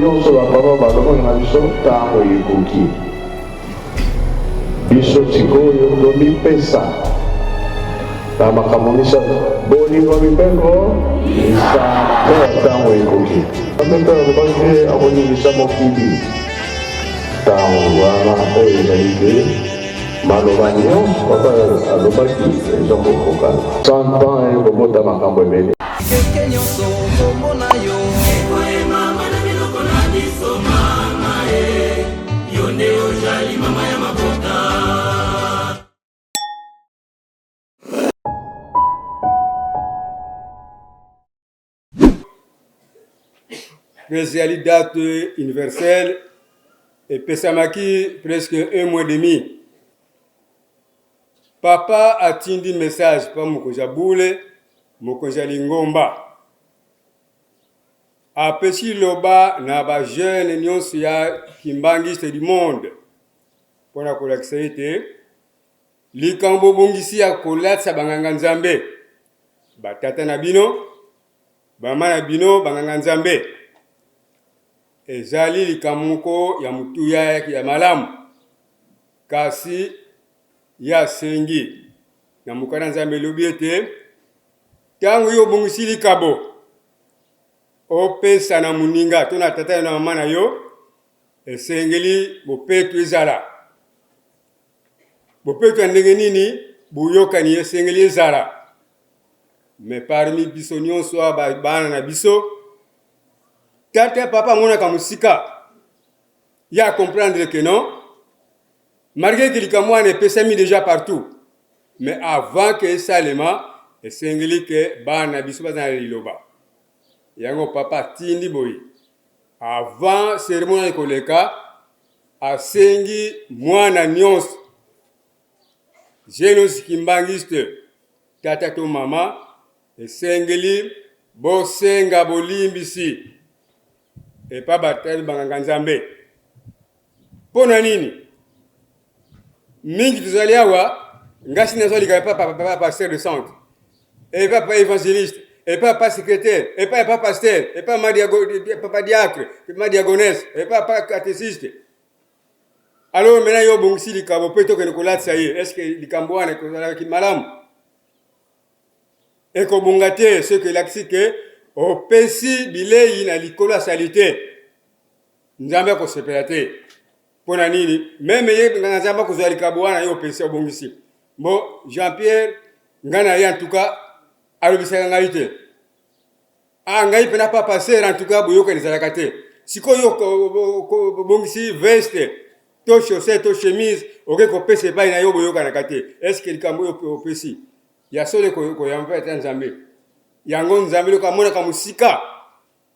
nyonso bapapa balobaka na biso ntango ekoki biso sikoyo tomipesa na makambo misato bolingo mibeko isa mpe ntango ekoki amete alobaki akoningisa mokili ntango wana oyo ezali te maloba nyonso papa alobaki eza kokoka 100 ans ekobota makambo ebele Date universelle et Pesamaki presque 1 mois et demi. Papa a tindi message pour Mokonja Boule, Mokonja Lingomba. Apesi loba na ba jeune nyonso ya kimbangiste du monde. Pona kolakisa ete likambo bongisi ya kolatsa banganga nzambe. Batata na bino, bama na bino banganga nzambe. Ezali likamuko ya mutuya ya malamu kasi ya sengi na mukana nzambe lobi ete tango yo bongisi likabo opesa na muninga to na tata na mama na yo esengeli bopetu ezala bopetu ndenge nini buyokani esengeli ezala mais parmi biso nyonso bana na biso tata papa mona kamusika ya comprendre que non malgré que likamwa ne pesami déjà partout mais avant que salema esengeli que bana biso bazana liloba yango papa tindi boyi avant cérémonie koleka asengi mwana nyonso jeune kimbangiste tata to mama esengeli bosenga bolimbisi et pas batali banganga nzambe pona nini mingi tuzali awa ngasi nazali ka papa pasteur de centre et papa évangéliste et papa secrétaire et papa pasteur et papa diacre et papa diagonesse et papa catéchiste. Alors maintenant yo bongisi likabo peto ke kolatsa ye est-ce que likambo wana kozala ki malamu et ko bongate ce que l'axike opesi bilei na likolo salite nzambe ko sepelate pona nini meme ye nzambe ko zali kabwana yo opesi obongisi bo Jean-Pierre ngana ya en tout cas alobisa ngaite ngai pena pas passer en tout cas boyoka nizalaka te sikoyo ko bongisi veste to chaussette to chemise oke ko pese ba na yo boyoka na kate est-ce que likambo yo opesi ya sole ko yamba ta nzambe yango nzambe ko amona ka musika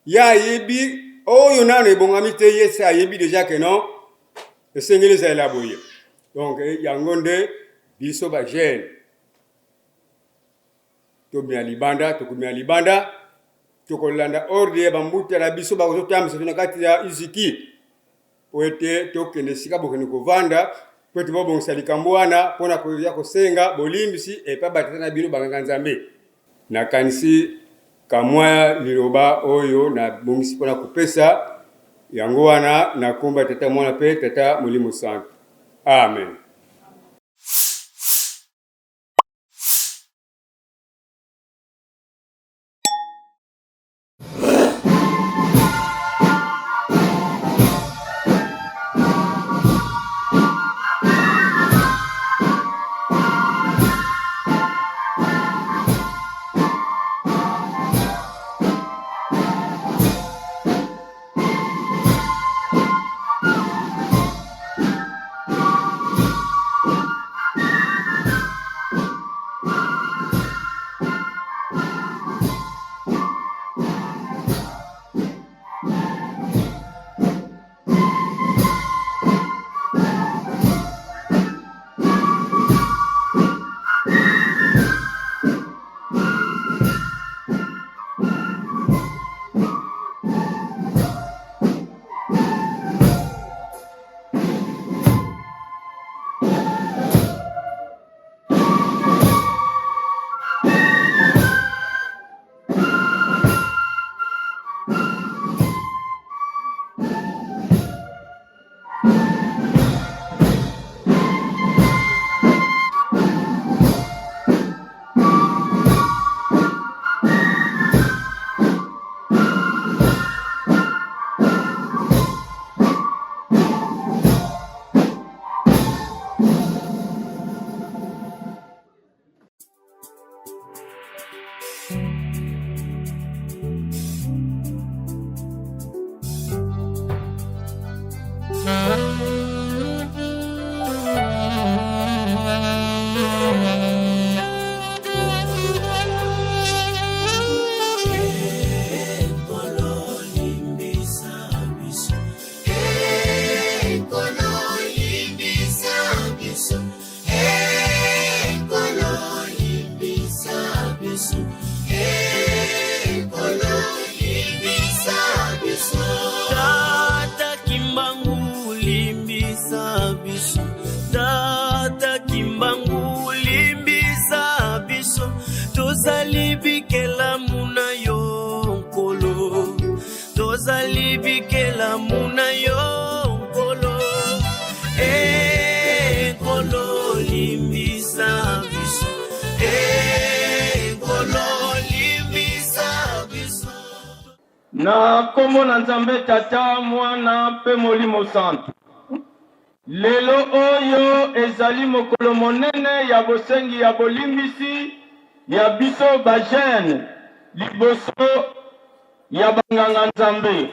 ya yebi oyo nano ebongami te yesa yebi déjà que non esengeli za elaboye donc yango nde biso ba jeune to bien libanda to kolanda ordre ba mbuta na biso ba kotamisa na kati ya iziki poete to kende sika bokene ko vanda poete bobo nsalikambo wana pona ko ya kosenga bolimbisi et pa batata na bino banganga nzambe na kanisi kamwa liloba oyo na bongisi pona kupesa yango wana na komba tata mwana pe tata mulimo santo amen. bikela muna yo nkolo, tozali bikela muna yo nkolo. Nkolo limbisa biso, nkolo limbisa biso. Na kombo na Nzambe Tata, Mwana pe Molimo Santo. Lelo oyo ezali mokolo monene ya bosengi ya bolimbisi ya biso bajene liboso ya banganga Nzambe.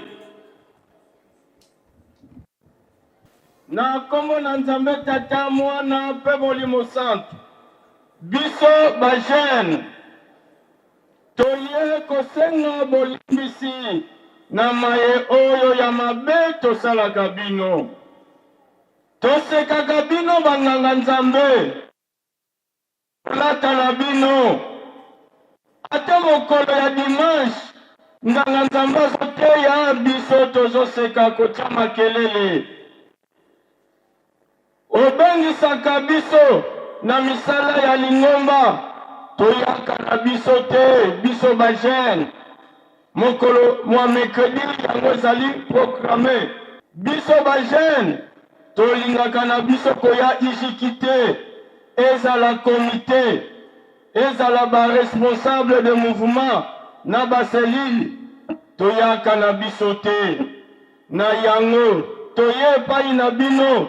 Na kombo na Nzambe Tata, Mwana pe Molimo Santo, biso bajene toye kosenga bolimbisi na maye oyo ya mabe tosalaka bino. Tosekaka bino banganga Nzambe, lata na bino. Ata mokolo ya dimanche, nganga Nzambe azoteya biso tozoseka kotya makelele. Obengisaka biso na misala ya lingomba, toyaka na biso te, biso bajene. Mokolo mwa mercredi yango ezali programme. Biso bajene tolingaka na biso koya ijikite, ezala komite, ezala ba responsable de mouvement na baselile, toyaka na biso te. Na yango toye epai na bino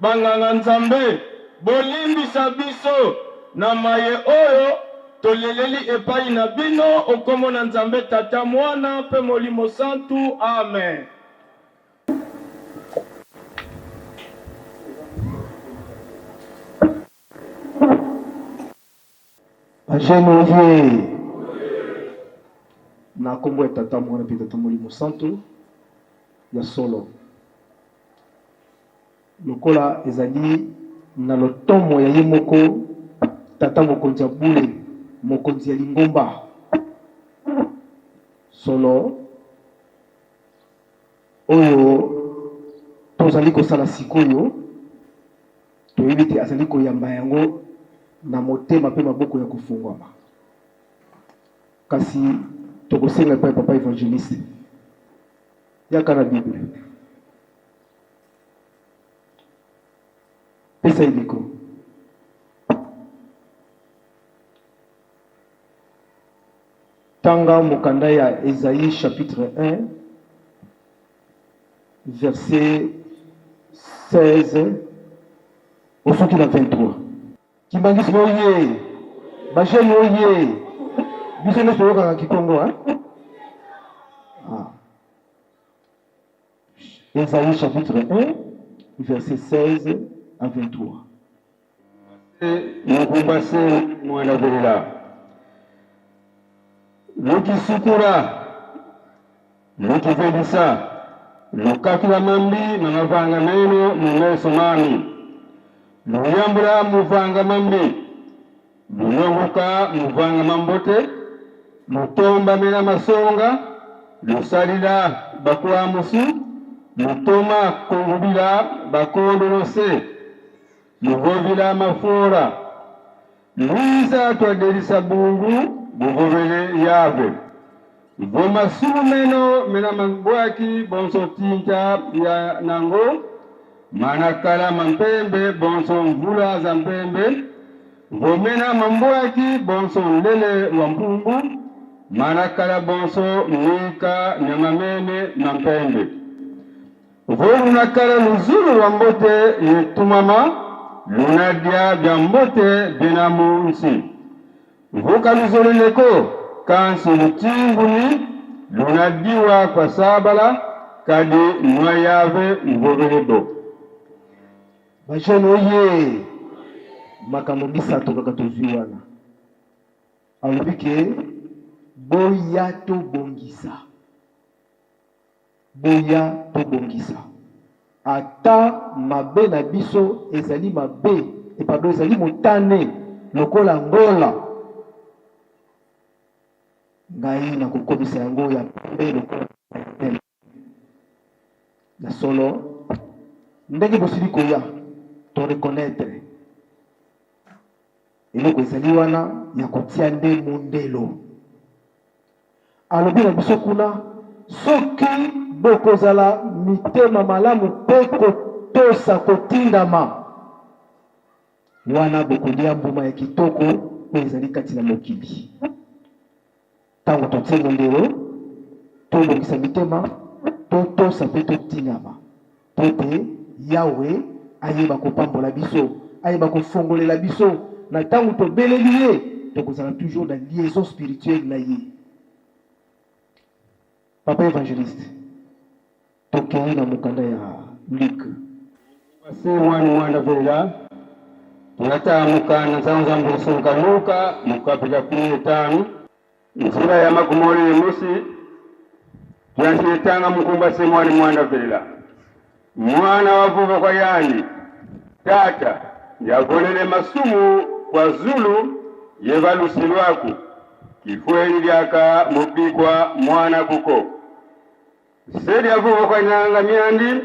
banganga Nzambe, bolimbisa biso na maye oyo toleleli epai na bino okombo na Nzambe Tata, Mwana pe Molimo Santu. Amen. Bajene oye, na kombo ya Tata, Mwana pe Tata Molimo Santu ya solo. Lokola ezali na lotomo ya ye moko Tata mokonzi ya bule, mokonzi ya lingomba solo oyo tozali kosala sikoyo, toyebi te azali koyamba yango na motema pe maboko ya kufungwama. Kasi tokosenga pa papa evangeliste yaka na Bible pesa iliko. Tanga mokanda ya Esaïe chapitre 1 verset 16 au soki na 23. Kimbangisi oye, bajene oye, biso nyonso toyokaka Kikongo Esaïe chapitre 1 verset 16 à 23. Nukumbase mwana velela lukisukura lukivelisa lukakila mambi mamavanga meno mumeso mami luyambula muvanga mambi lunonguka muvanga mambote lutomba mena masonga lusalila bakulamusu lutoma kungubila bakondolose lugovila mafora luiza twadelisa bungu bugovele yave voma sumeno mena mangwaki bonso tinja ya nango manakala mampembe bonso mvula za mpembe vomena mambwaki bonso lele wa mpumbu manakala bonso mwika nyamamene mampembe volunakala luzulu wa mbote yetumama lunadia bya mbote binamu nsi vuka luzoleleko kansi lutinguni lunadiwa kwa sabala kadi mwayave mvoveledo. Bajene oye, makambo misato kaka tozwi wana alobi ke boya tobongisa, boya tobongisa ata mabe na biso ezali mabe pardon ezali motane lokola ngola, ngai na kokomisa yango ya pembe lokola pembe ya solo. Ndenge bosili koya to reconnaître eloko ezali wana ya kotia nde mondelo alobi na biso kuna soki bokozala mitema malamu mpe kotosa kotindama wana bokolia mbuma ya kitoko oyo ezali kati na mokili. Ntango totie mondelo tobongisa mitema totosa mpe totindama mpo ete Yawe ayeba kopambola biso, ayeba kofongolela biso, na ntango tobeleli ye tokozala toujours na liaison spirituelle na ye. Papa évangéliste tokei na mokanda ya Luc basi mwana vela tunatamuka na zanza mbusunga Luka mukapita 15 nzira ya makumoli musi yanshitanga mukumba se mwana vela mwana wavuva kwa yani tata yakolele masumu kwa zulu yevalusi lwaku kifweni lyaka mubikwa mwana kuko sedi avuva kwa nyanga myandi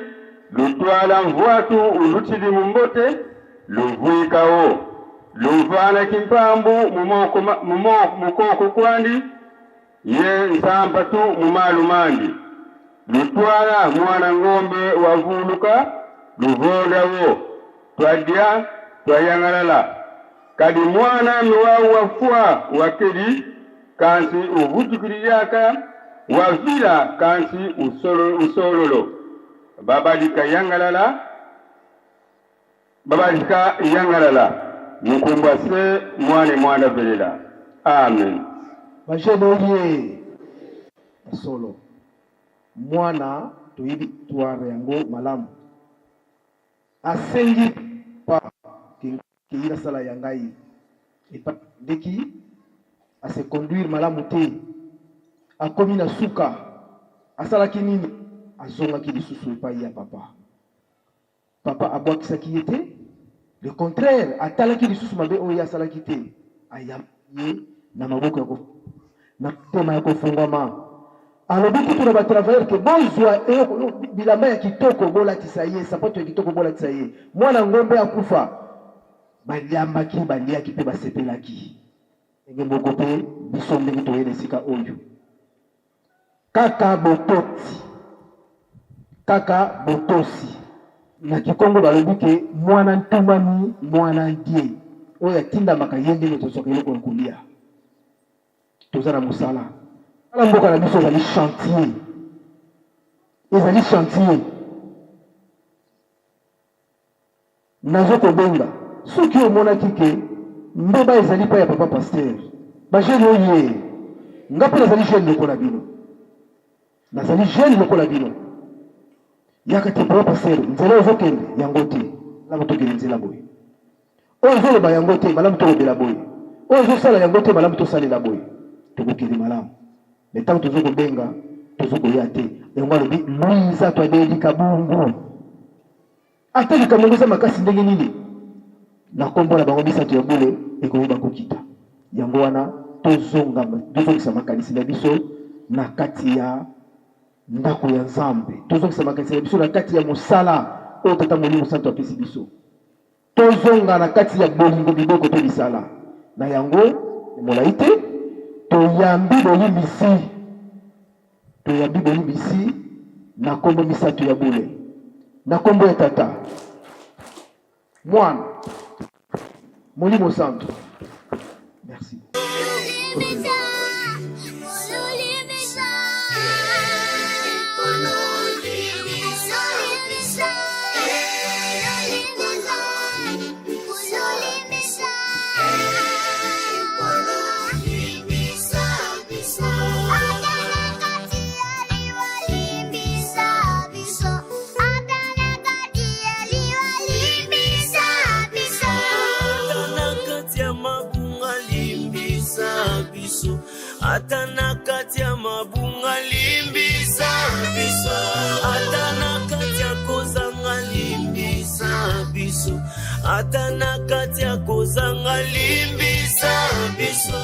lutwala mvwatu ulutili mumbote luvuikawo lumvana kimpambu mukoko kwandi ye nsamba tu mumalu mandi lutwala mwana ngombe wavuluka luvondawo twadya twayangalala kadi mwana miwawu wafua wakedi kansi uvutukiliyaka wavila kansi usololo babadika yangalala mukumba se mwana velela. Amen. Bajenoye solo mwana toyibi tuare yango malamu asengi pa kiyina sala yangai epa deki ase conduire malamu te akomi na suka asalaki nini azongaki lisusu epai ya papa abwakisaki ye te, le contraire atalaki lisusu mabe oyo asalaki te ayam ye na maboko yako na tema yako fungwama alobi kutu na batravailleur ke bozwa bilamba ya kitoko bolatisa ye, sapato ya kitoko bolatisa ye. Mwana ngombe akufa baliambaki baliaki mpe basepelaki enge moko mpe biso ndenge toyele esika oyo kaka botosi na Kikongo balobi ke mwana ntumani mwana ndie oyo atindamaka ye ndenge tozoka eloko kolia toza na mosala ala mboka na biso ezali chantier nazo kobenga soki omonaki ke mbeba ezali pa ya papa pasteur bajene oye nga mpe nazali jeune lokola bino, nazali jeune lokola bino yaka te papa pasteur nzela ozokende yango te malamu tokende nzela boye oyo ozoloba yango te malamu tolobela boye oyo ozosala yango te malamu tosalela boye tokokende malamu me ntango tozokobenga tozokoya te yango alobi luiza twadeli kabungu ata likambo eza makasi ndenge nini na kombo na bango misato ya bule ekoyeba kokita yango wana tozongisa makanisi na biso na kati ya ndako ya Nzambe, tozongisa makanisi na biso na kati ya mosala oyo tata molimo santo apesi biso, tozonga na kati ya bolingo biboko tobisala na yango molai te toyambi bolimbisi na kombo misato ya bule na kombo ya tata mwana molimo santo. Merci. Atana kati ya mabunga limbisa biso, atana kati ya kozanga limbisa biso, atana kati ya kozanga limbisa biso.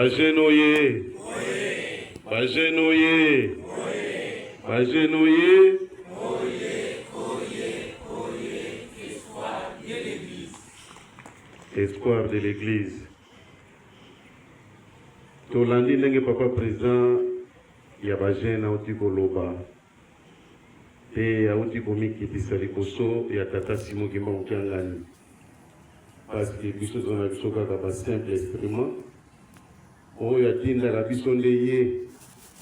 Bajene oye! Bajene oye! Bajene oye! Espoir de l'Église. Tolandi ndenge papa président ya bajene auti koloba pe auti komikitisa liboso ya tata Simon Kimba Mukiangani, parce que biso tozona biso kaka basimple instrument oyo atindaka biso nde ye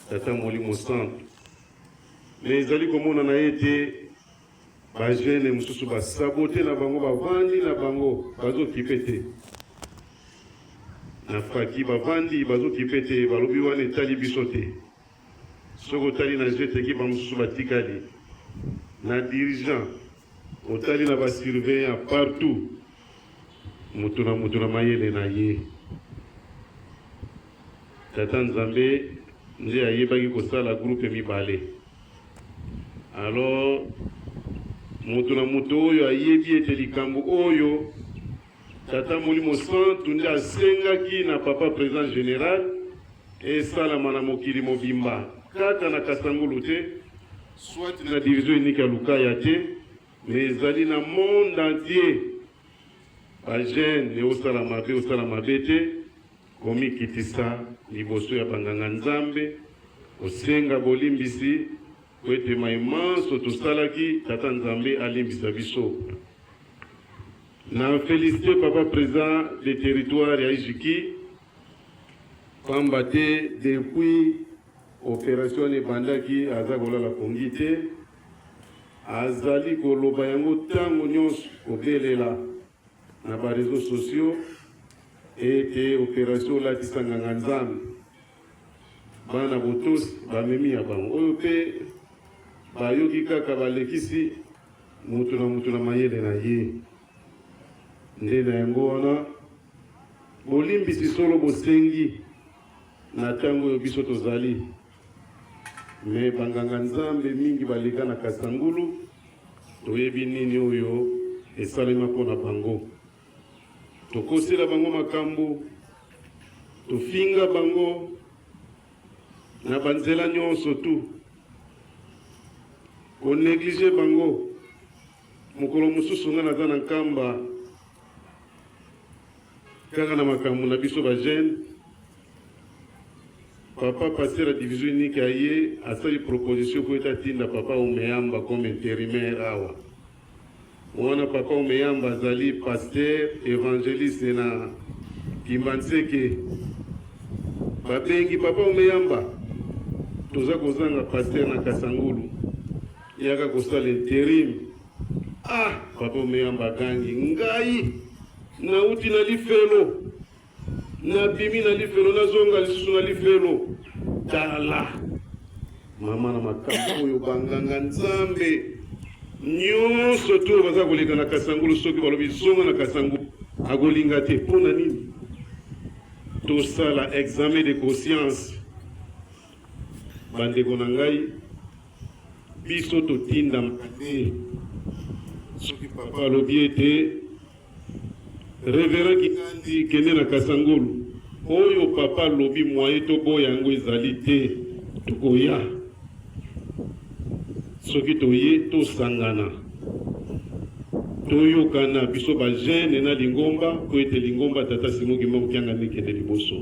tata Molimo Centre. Mais ezali komona na ye te bajene mosusu basabote na bango, bavandi na bango bazokipe te na faki, bavandi bazokipe te, balobi wana etali biso te. Soki otali na jete ekipa mosusu batikali na dirigeant, otali na basurveillant partout, mutu na mayele na ye. Tata Nzambe nde ayebaki kosala groupe mibale. Alors mutu na mutu oyo ayebi ete likambo oyo tata Molimo Centre nde asengaki na papa président général esalama na mokili mobimba kaka na Kasangulu te, soit na division unique ya Lukaya te, mais ezali na monde entier. Bajene osala mabe te, komikitisa liboso ya banganga Nzambe, osenga bolimbisi po ete maimanso tosalaki tata Nzambe alimbisa biso. Na félicité papa président des territoires ya Ijiki, pamba te depuis opération ebandaki aza kolala kongi te, azali koloba yango ntango nyonso kobelela na bareseaux sociaux ete opération olatisa nganga Nzambe. Bana botosi bamemi ya bango oyo mpe bayoki kaka balekisi mutu na mayele na ye. Nde na yango wana bolimbisi solo bosengi na ntango oyo biso tozali. Me banganga Nzambe mingi baleka na Kasangulu, toyebi nini oyo esalema mpona bango. Tokosela bango makambo, tofinga bango na banzela nyonso tu, koneglige bango. Mokolo mosusu nga naza na nkamba kaka na makambo na biso bajene. Papa passer la division unique aye asali proposition ko etatinda papa Omeyamba comme intérimaire awa. Wana papa Omeyamba azali pasteur évangéliste na Kimbanseke. Babengi papa Omeyamba toza kozanga pasteur na Kasangulu yaka kosala intérim. Ah, papa Omeyamba gangi ngai na uti na lifelo na bimi na lifelo na zonga lisusu na lifelo tala mama na makambo oyo banganga Nzambe nyonso to baza koleka na Kasangulu. Soki balobi zonga na Kasangulu agolinga te mpona nini? Tosala examen de conscience. Bandeko na ngai biso totinda mkate soki papa alobi ete Révérend Kikandi kende na Kasangulu oyo papa lobi moye to boya yango ezali te, tokoya soki toye tosangana toyokana biso bajene na Lingomba ko ete Lingomba tata Simon Kimba Mukiangani kende liboso.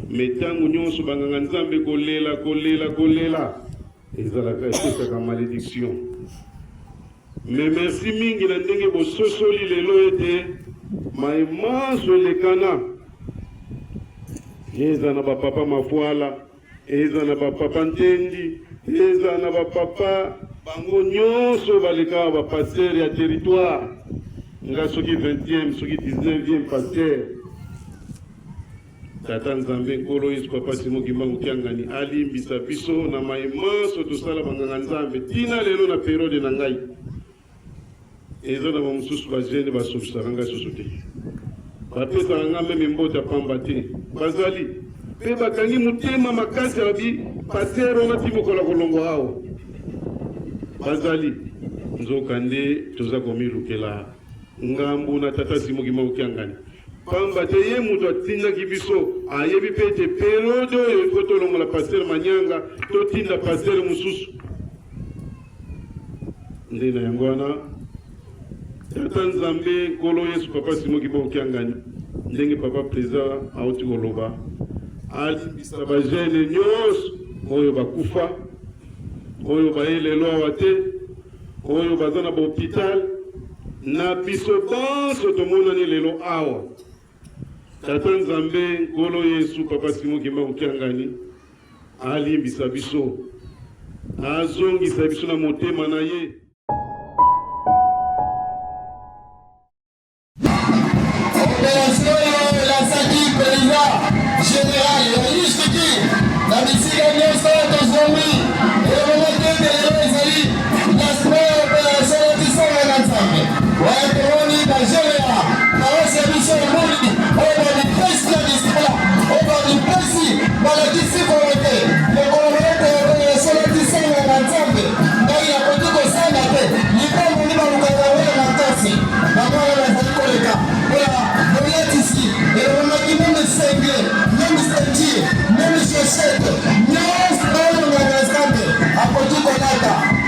Metango nyonso banganga Nzambe kolela ezalaka esaka malédiction. Mais merci mingi na ndenge bososoli lelo ete maimanso elekana. Eza na bapapa Mafuala, eza na bapapa Ntendi, eza na bapapa bango nyonso baleka bapasteur ya territoire. Nga soki 20e, soki 19e pasteur. Tata Nzambe nkolo Yesu papa Simon Kimba Mukiangani alimbisa biso na maimanso tosala banganga Nzambe tina lelo na periode na ngai. Eza na bamususu bajene basofisaka ngai susu te. Bapesaka nga meme mbota pamba te. Bazali pe bakangi mutema makasi ya bi pasteur ona timokola kolongo awo. Bazali nzokande toza komilukela ngambu na tata Simon Kimba Mukiangani. Pamba te ye mutu atindaki biso ayebi pete periode oyo ifo tolongola Pasteur Manyanga totinda Pasteur mususu nde na yango wana tata Nzambe Nkolo Yesu Papa Simon Kibo Kiangani ndenge papa président auti koloba alimbisa bajene nyonso oyo bakufa oyo bayelelo awa te oyo baza na bahôpital na biso bonso tomonani lelo awa tata Nzambe Nkolo Yesu Papa Simon Kibo Kiangani alimbisa biso azongisa biso na motema na ye. Général, juste qui la musique est bien ça, ton zombie, et le moment de les amis, la semaine opération de son ensemble. Ouais, on y va gérer, alors c'est mission Mouli, on va du précis à l'histoire, on va du précis, maladie si volonté, et on va être opération de son ensemble. Donc il y a beaucoup de ça, il y a pas mon niveau de travail à la tasse, la mort de la famille collègue. Voilà, on est ici, et on a qui même cinglé. Même chaussette, non, c'est ensemble. À côté de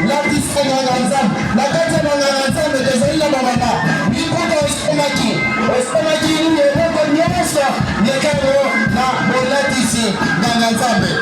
la piste ensemble, la carte ensemble, des amis de maman. Il faut qu'on se nous est reconnu ça. Les carreaux, là, on l'a ici, dans l'ensemble.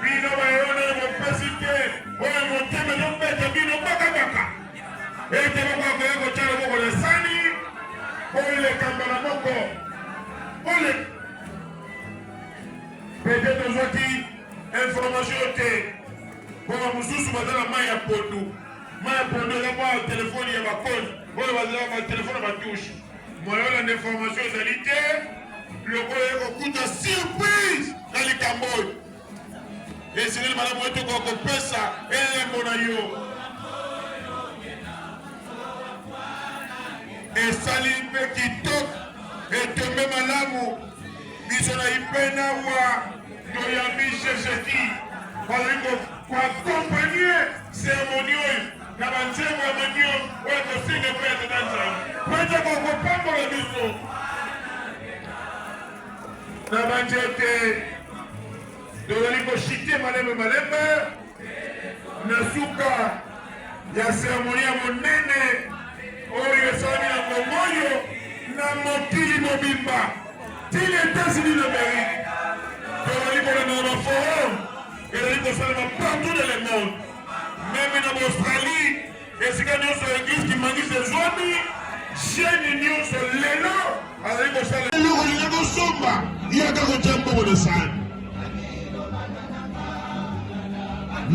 Bino bayona mo pesite, oya mo teme no pete bino baka baka. Ete mo kwa ko chalo mo le sani, ole kambala moko. Ole information te kwa mususu bazala maya pondu la kwa telefoni ya bakoni oyo bazala ba telefoni ba touche moyo la information ezalité le ko kuta surprise na likambo esili malamu wetu kwa kopesa elembo na yo esali mpe kitoko etombe malamu biso na ipena wa toyambi shesheki bazali koakompanye seremoni oyo na banzembo ya manio oyo kosinga mpe yatata nzambe kwete kokopambola biso na banzete tozali koshite malembe na suka ya seremoni ya monene oyo esalami na mongoyo na mokili mobimba tili États-Unis d'Amérique tozali kolanda na baforum ezali kosalama partout dans le monde meme na baaustralie esika nyonso église kimangisi ezwami chaîne nyonso lelo azali kosala eloko linga kosomba yaka kotya mbongo na sani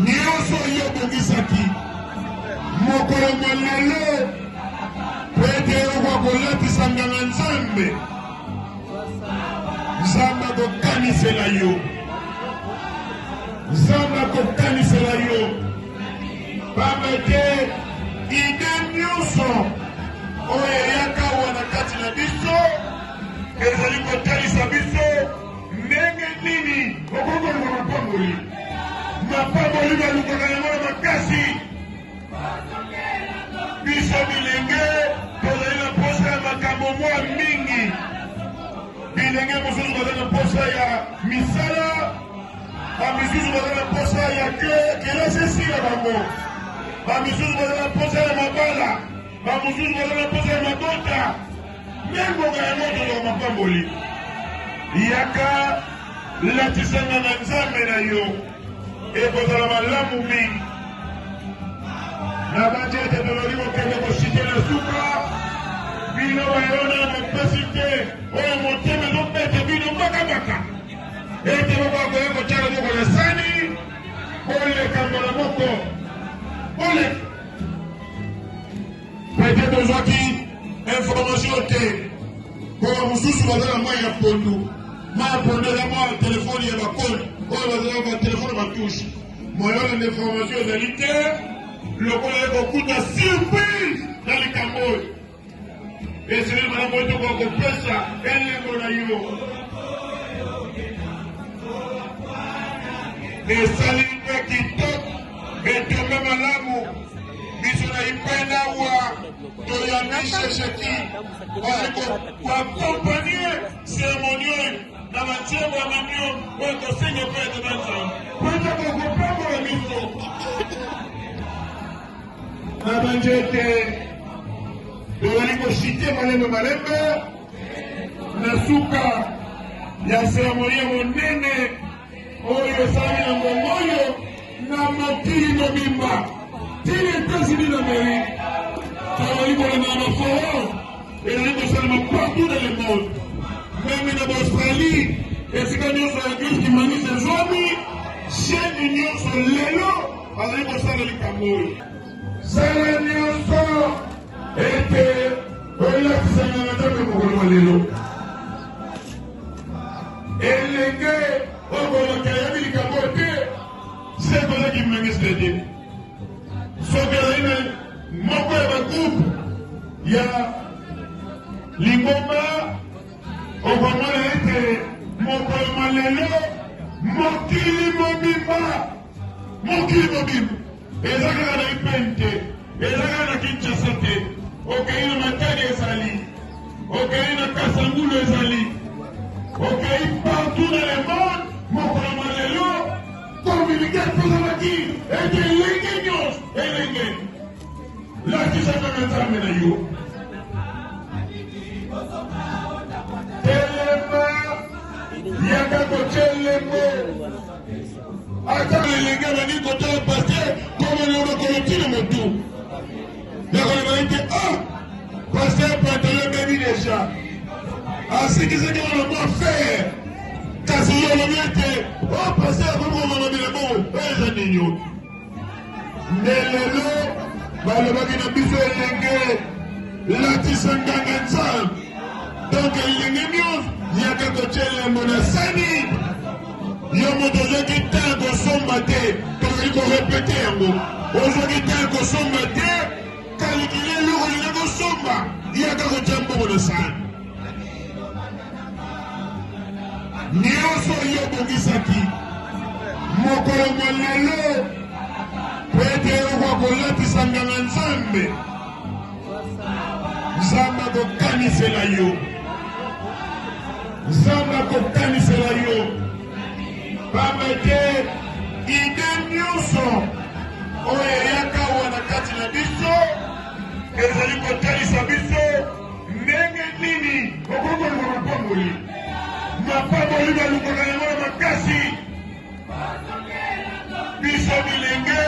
nyonso yo bongisaki mokolo molelo pete okwa kolatisa nganga nzambe nzambe akokanisela yo pamba te ide nyonso oyo eyaka wana kati na biso ezali kotalisa biso ndenge nini okokoluka mapamboli balukaka yango na makasi biso bilenge tozali na posa ya makambo mwa mingi bilenge mosusu baza na posa ya misala bamisusu baza na posa ya kelasi esila bango bamisusu baza na posa ya mabala bamosusu baza na posa ya mabota mengonga yango tozala mapamboli yaka latisanga na nzambe na yo ekozala malamu mingi na banjete tozali kokende kosite na suka bino bayona mopesi te oyo motema ezobete bino mbakabaka ete bakoya kotyala moko na sani oleka mbala moko oleka pete tozwaki information te koba mosusu baza na mai ya pondu eza mwa telefoni ya bakoni oyo bazala batelefoni batushe moyolanda information ezali te lokola ekokuta surprise na likambo oyo esili malamu oyo tokoka kopesa elembo na yo esali mpe kitoko etombe malamu biso na ipenda wa toyambi shesheki koakompanie seremoni oyo na banzembo ya manio oyo kosenga mpe yatata nzambe kwete kokopambola biso na banjete tozali koshite malembe na suka ya seremoni ya monene oyo esalami na mongoyo na mokili mobimba tili États-Unis d'Amérique tozali kolanda na baforum ezali kosalama partout dans le monde meme na baaustralie esika nyonso ya église kimangisi ezwami chaîne nyonso lelo azali kosala likambo oyo sala nyonso ete olatisanga na nzambe mokolo wa lelo elenge okolaka yabi likambo te se kozaki mangisi de te soki azali na moko ya bagroupe ya lingomba okomona ete mokolo malelo mokili mobimba eza kaka na ipene te eza kaka na kinshasa te okei na matadi ezali okei na kasangulu ezali okei partout dans le monde mokolo malelo communiqué kozalaki ete elenge nyonso elenge latisaka na nzambe na yo telema yaka kotelembo ata lelenge bani kotala paster komanona kolotine motu yakolebana ete paster pantalon bebi deja asikisaki wana mwa fer kasi yo olobi ete paster akomi komama bilamba nini nelelo balobaki na biso elenge latisa nganga nzambe donc elenge nyonso yaka kotelembo na sani yo moto ozwaki ntango kosomba te tozali korepete yango ozwaki ntango kosomba te kalikile eloko olingi kosomba yaka kotia mbongo na sani nyonso yo obongisaki mokolo molelo pete okwa kolatisa nganga nzambe nzambe akokanisela yo nzambe akokanisela yo pamba te ide nyonso oyo eyaka awa na kati na biso ezali kotalisa biso ndenge nini okokoluka mapamboli mapamboli balukaka yango na makasi biso bilenge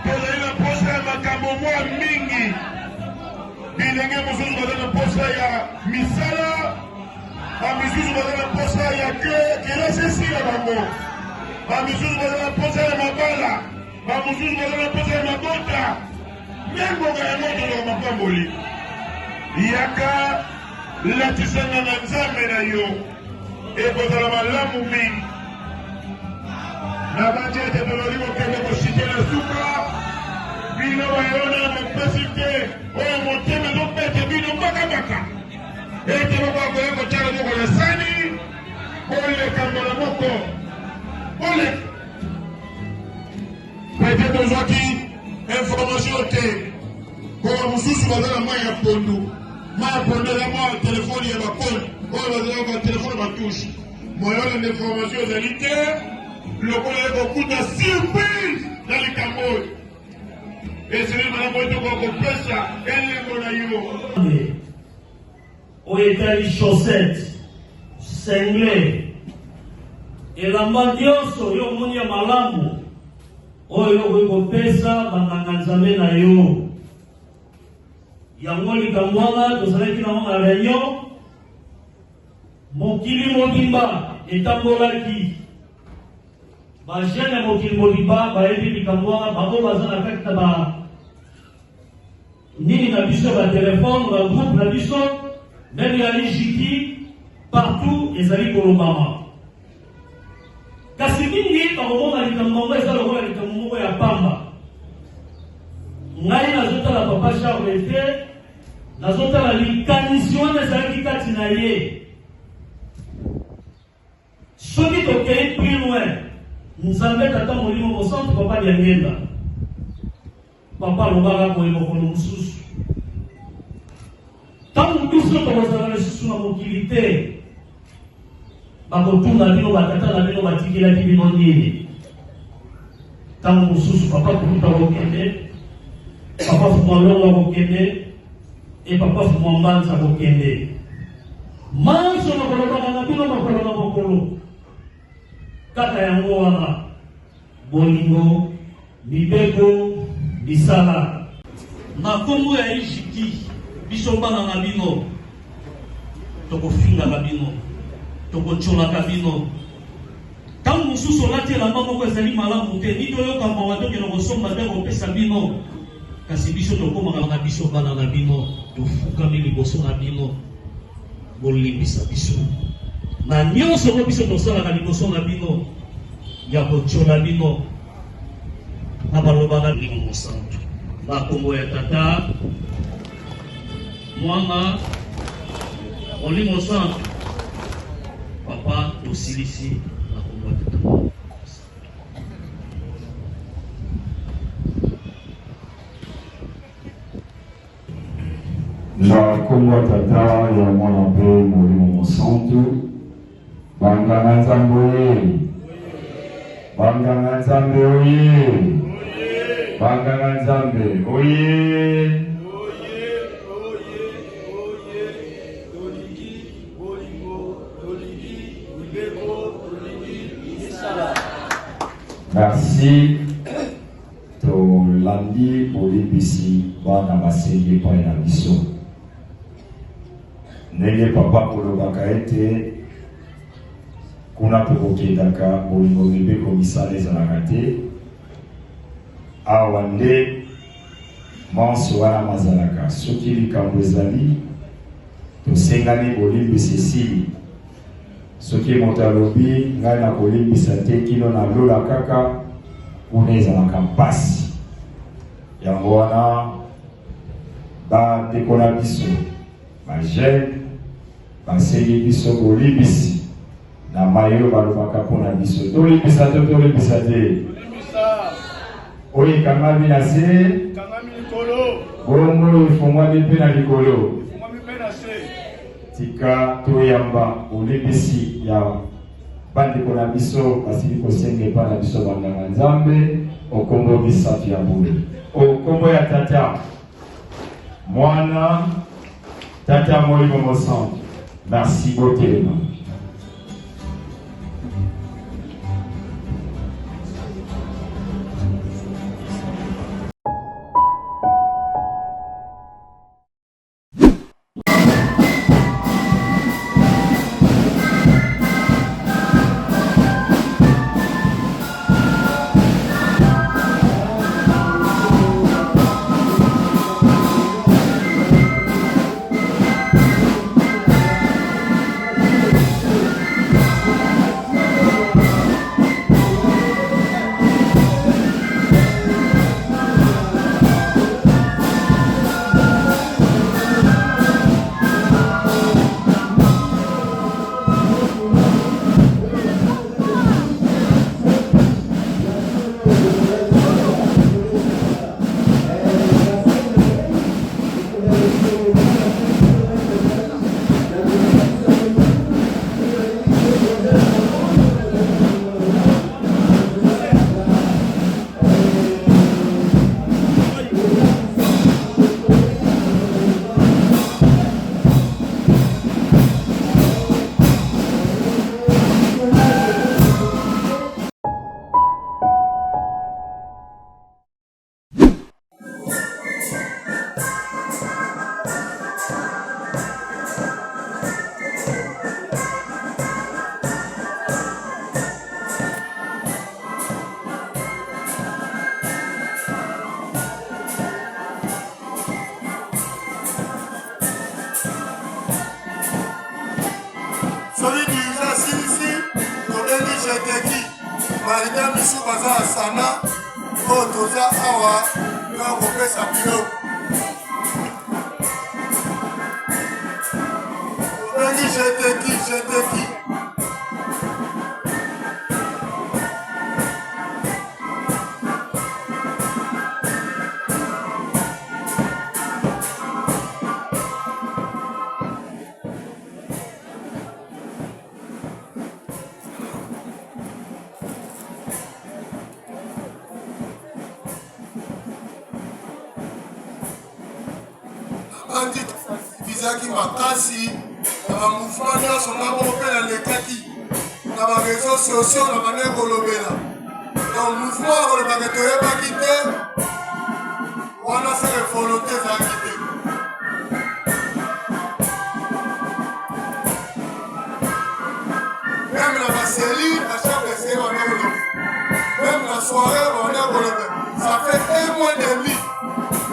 tozali na posa ya makambo mwa mingi bilenge mosusu baza na posa ya misala bamisusu baza na posa ya kelasi esila bango bamisusu baza na posa ya mabala bamosusu baza na posa ya mabota mengoka yango tozaka mapamboli yaka latisanga na nzambe na yo ekozala malamu mingi na banjete tololi kokende kosite na suka bino bayona mopesi te oyo motema ezopete bino mbakambaka ete bakoya kotala moko na sani oleka mbala moko oleka pete tozwaki information te koka mosusu baza na mai ya pondu mai ya pondu eza mwa telefone ya bakoni oyo bazalaka telefone batushe moyolanda information ezali te lokola ekokuta surprise na likambo oyo esili malamu oyo tokoka kopesa elengo na yo oyo etali chaussette sengle elamba nyonso yo omoni ya malamu oyo okoki kopesa banganga nzambe na yo yango likambo wana tozalaki nango na réunion mokili mobimba etambolaki bajene ya mokili mobimba bayebi likambo wana bango baza na kati na nini na biso batelefone bagroupe na biso meme ya lijiki partout ezali kolobama kasi mingi bakomona likambo yango eza lokola likambo moko ya pamba ngai nazotala papa Charles te nazotala likanisi wana ezalaki kati na ye soki tokei plus loin nzambe tata molimo mosantu papa liangenda papa alobaka boye mokolo mosusu ntango biso tokozala lisusu na mokili te bakotuna bino batata na bino batikelaki bino nini ntango mosusu papa kuluta kokende papa fumalongo kokende e papa fumambanza kokende manso nakolobaka na bino makolo na mokolo kaka yango wana bolingo mibeko bisala na kombo ya ijiki biso bana na bino tokofingaka bino tokotsolaka bino ntango mosusu olati elamba moko ezali malamu te nini oyoka mawa tokende kosomba te kopesa bino kasi biso tokomaka na biso bana na bino tofukami liboso na bino bolimbisa biso na nyonso ngo biso tosalaka liboso na bino ya kotsola bino na baloba na Molimo Mosantu na kombo ya tata mwana Molimo Mosantu papa tosilisi na kombo ya tata na kombo ya tata ya mwana mpe Molimo Mosantu banganga nzambe oye banganga nzambe oye banganga nzambe oye merci tolandi bolimbisi bana basengi epai na biso ndenge papa kolobaka ete kuna tokokendaka bolingo mibeko misala ezalaka te awa nde manso wana mazalaka soki likambo ezali tosengani bolimbisa esili soki moto alobi ngai na kolimbisa te kino na lola kaka kuna ezalaka mpasi yango wana bandeko na biso bajene basengi biso bolimbisi na mayo balobaka mpona biso tolimbisa te tolimbisa te oyo ekangami na se bongo efungwami mpe na likolo tika toyamba olimbisi ya bandeko na biso basili kosenga epa na biso banganga nzambe okombo misato ya bule okombo ya tata mwana tata molimo mosantu merci botelema Celui qui nous a assis ici, tobengi jeteki, malgré misu baza asana, o toza awa, na kopesa biloko. Tobengi jeteki. Bizaki makasi na bamouvement nyonso ntango mopela lekaki na bareseau sociaux na bane kolobela donc mouvement akolobaka toyebaki te wana seke volonté ezalaki te même na baseli na chaque essai bane kolobe même na soirée bane kolobe ça fait 1 mois et demi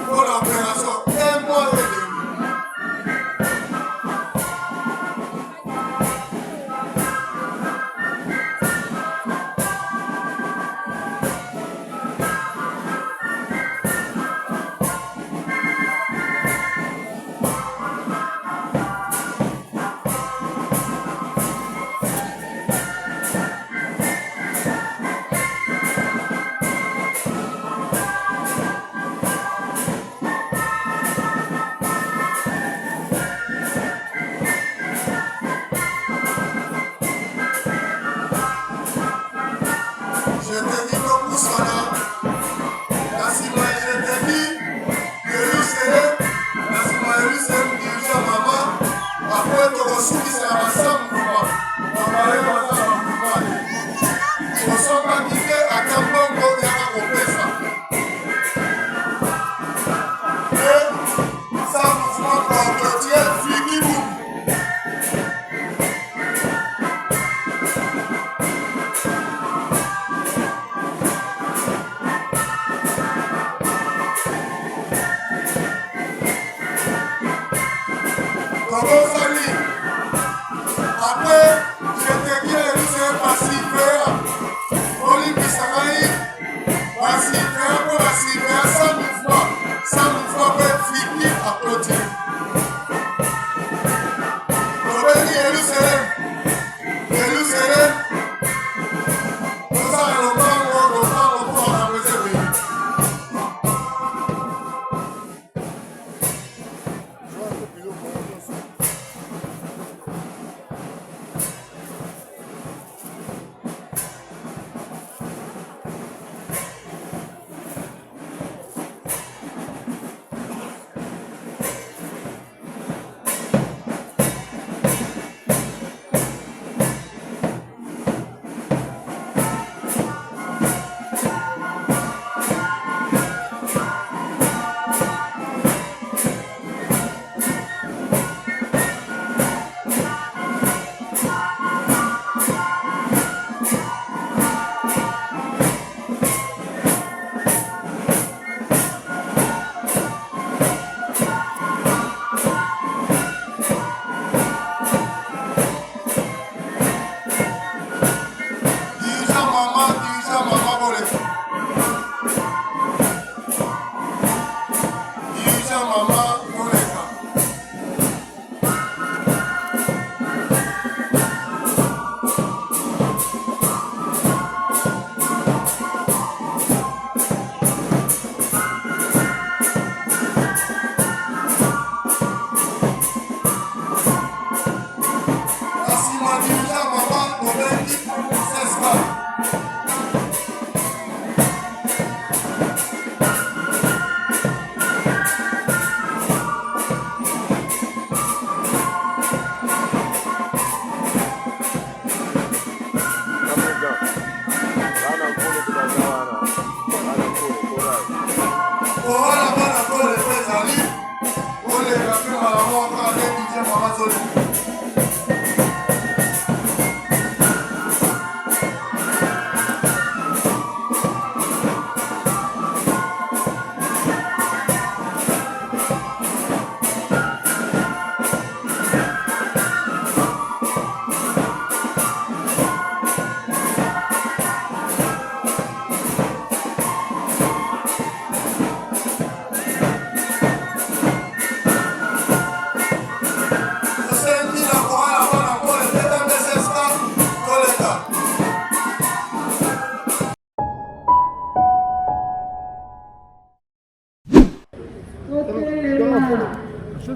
pour l'opération 1 mois et demi.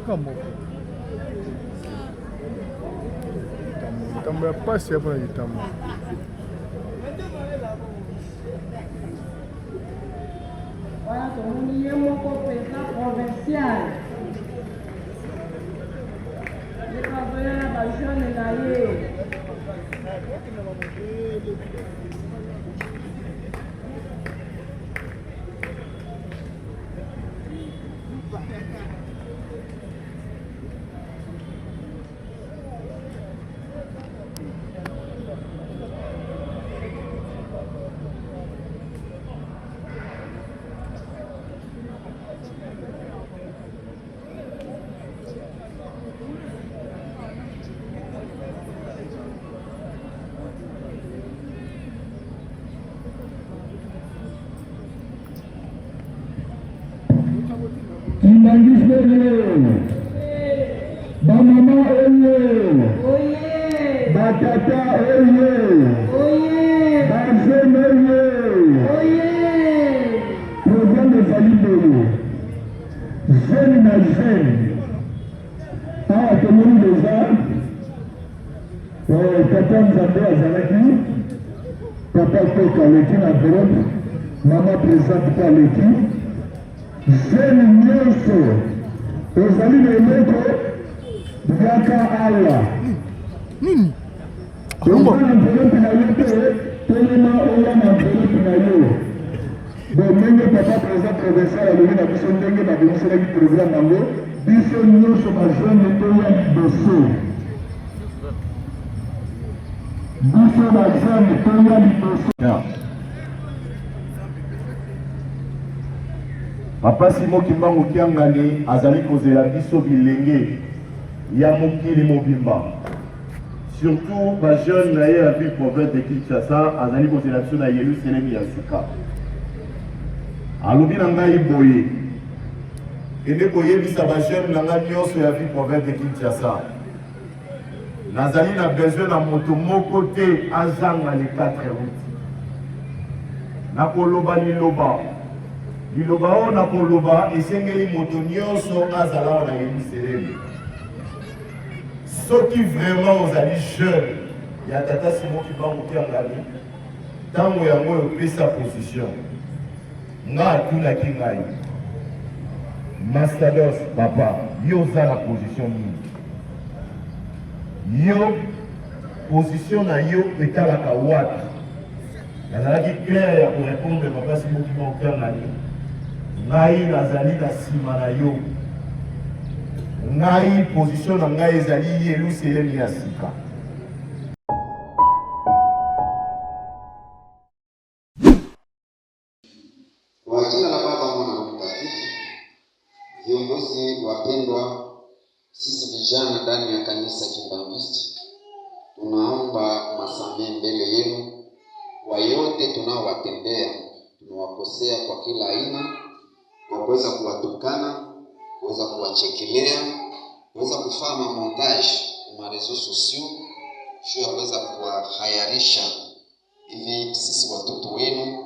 kama tambo ya pasi hapo na jitambo. Voilà, tout le monde y est mon président provincial. Les travailleurs la jeune d'ailleurs. Bamama oye, batata oye, bazeme oye, programme valide jeune na jeune. Ah, tomoni déjà papa Nzambe azalaki, papa Koka leki na Europe, mama présente pa leki, jeune nyonso ozali na eloko yaka awa nini kolomba na envelope na yo te telema oya na envelope na yo bon ndenge papa président provincial alobi na biso ndenge babimiselaki programme yango biso nyonso bajeune toya liboso biso bajeune toya liboso. Papa Simo Kimbangu Kiangani azali kozela biso bilenge ya mokili mobimba. Surtout ba jeune na ye ville province de Kinshasa azali kozela biso na Yerusalem ya sika. Alobi na ngai boye. Ene koyebisa ba jeune na ngai nyonso ya ville province de Kinshasa. Nazali na besoin na moto moko te azanga les 4 routes. Na koloba liloba. Liloba o na koloba esengeli moto nyonso azala na Yerusalem. Soki vraiment ozali jeune ya tata Simo Kimbangu Kiangani tango yango opesa position nga atunaki ngai Mastados papa yo oza na position nini, yo position na yo etalaka wapi? Nazalaki clair ya korépondre papa Simo Kimbangu Kiangani ngai nazali na nsima na yo, ngai position na ngai ezali Yerusalem ya sika. Kwa jina la Baba, Mwana na Mtakatifu. Viongozi wapendwa, sisi vijana ndani ya kanisa Kimbangiste tunaomba masamehe mbele yenu kwa yote tunaowatendea. Tunawakosea kwa kila aina, kwa kuweza kuwatukana, kuweza kuwachekelea, kuweza kufanya montage kwa reseaux sociaux, juu ya kuweza kuwahayarisha. Hivi sisi watoto wenu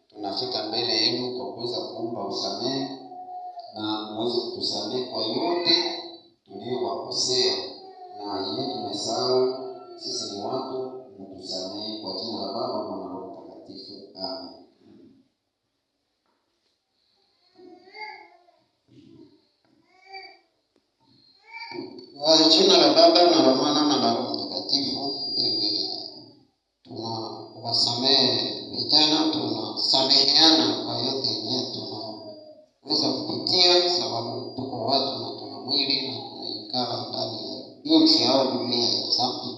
tunafika mbele yenu kwa kuweza kuomba usamehe na muweze kutusamehe kwa yote tuliyowakosea, na yeye tumesahau sisi ni watu, mtusamehe kwa jina la Baba, Mwana na Roho Mtakatifu. Amen. Kwa jina la Baba na la Mwana na la Roho Mtakatifu. Tunawasamehe vijana, tunasameheana kwa yote yenyewe tunaweza kupitia, sababu tuko watu na tuna mwili na tunaikala ndani ya nchi au dunia ya dhambi.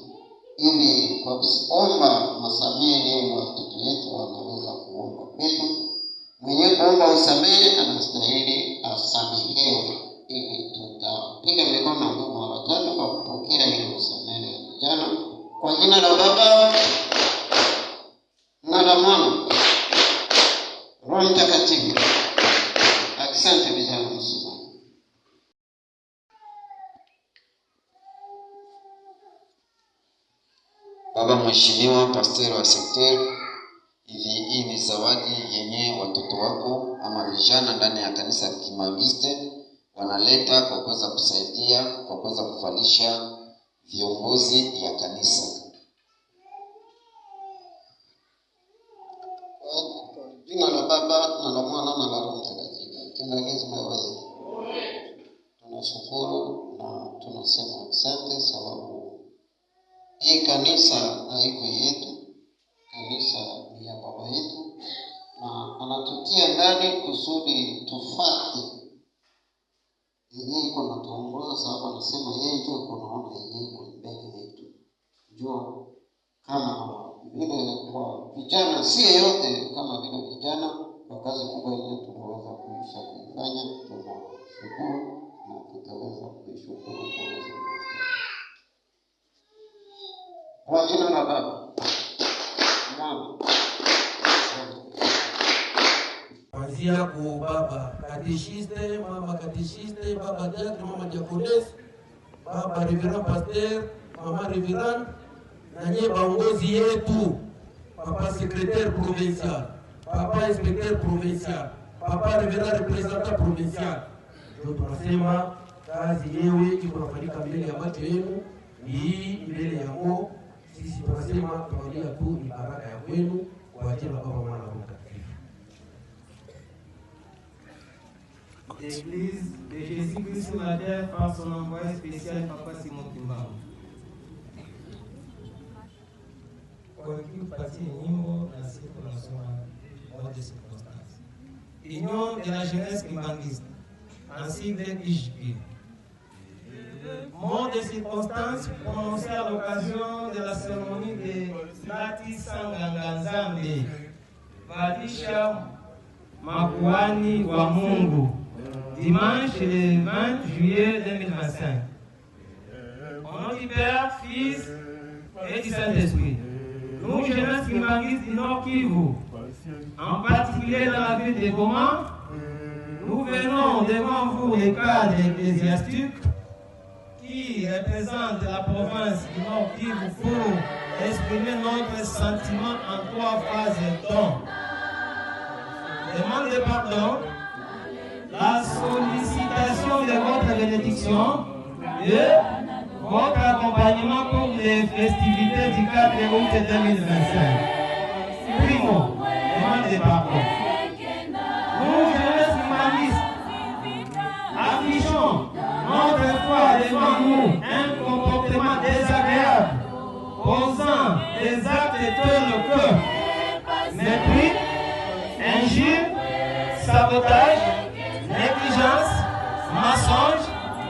Hivi kwa kuomba masamehe watoto wetu wanaweza kuomba kwetu. Mwenye kuomba usamehe anastahili asamehewe. Hivi tutapiga mikono ndugu mara tatu kwa kupokea ile usamehe ya vijana. Kwa jina la Baba na la Mwana Roho Mtakatifu. Asante vijana msima. Baba Mheshimiwa Pastor wa sekter, hii ni zawadi yenye watoto wako ama vijana ndani ya kanisa Kimbangiste wanaleta kwa kuweza kusaidia, kwa kuweza kuvalisha viongozi ya kanisa. Jina la Baba na la Mwana na la Roho Mtakatifu. Tunaongeza na wewe. Tunashukuru na tunasema asante sababu hii kanisa haiko yetu. Kanisa ni ya Baba yetu na anatutia ndani kusudi tufate. Yeye iko na tuongoza sababu anasema yeye ndio kunaona yeye iko mbele yetu. Jua kama vile kwa vijana si yote kama vile vijana kwa kazi kubwa yenyewe tunaweza kuisha kuifanya, tunashukuru na tutaweza kuishukuru kwa uwezo wa jina la Baba, Mwana, kuanzia kwa baba katechiste, mama katechiste, baba diakre, mama diakonesi, baba reverend pasteur, mama reverend, na nye baongozi yetu, papa secrétaire provincial, papa inspecteur provincial, papa reverend représentant provincial. Ndio tunasema kazi yewe iko nafanyika mbele ya macho yenu, hii mbele ya Mungu. Sisi tunasema tunalia tu ni baraka ya kwenu kwa ajili ya Baba, Mwana na Roho Mtakatifu. L'église de Jésus-Christ sur la terre par son envoyé spécial, Papa Simon Kimbangu. Kwa kipatie nyimbo na siku tunasoma mode de circonstance. Union de la jeunesse kimbangiste, ainsi que IJP. Mot de circonstance prononcé à l'occasion de la cérémonie de Lati Sanganga Nzambe, Valisha Makuani wa Mungu, dimanche le 20 juillet 2025. Au nom du Père, Fils et du Saint-Esprit, nous, jeunesse kimbanguistes du Nord Kivu, en particulier dans la ville de Goma, nous venons devant vous les cadres ecclésiastiques qui représentent la province du Nord Kivu pour exprimer notre sentiment en 3 phases et temps. Demande de pardon, la sollicitation de votre bénédiction et votre accompagnement pour les festivités du 4 août 2025. Primo, demande de pardon. Nous, jeunesse humanistes, affichons notre foi devant nous un comportement désagréable, posant des actes tels que mépris, injure, sabotage, négligence, mensonge,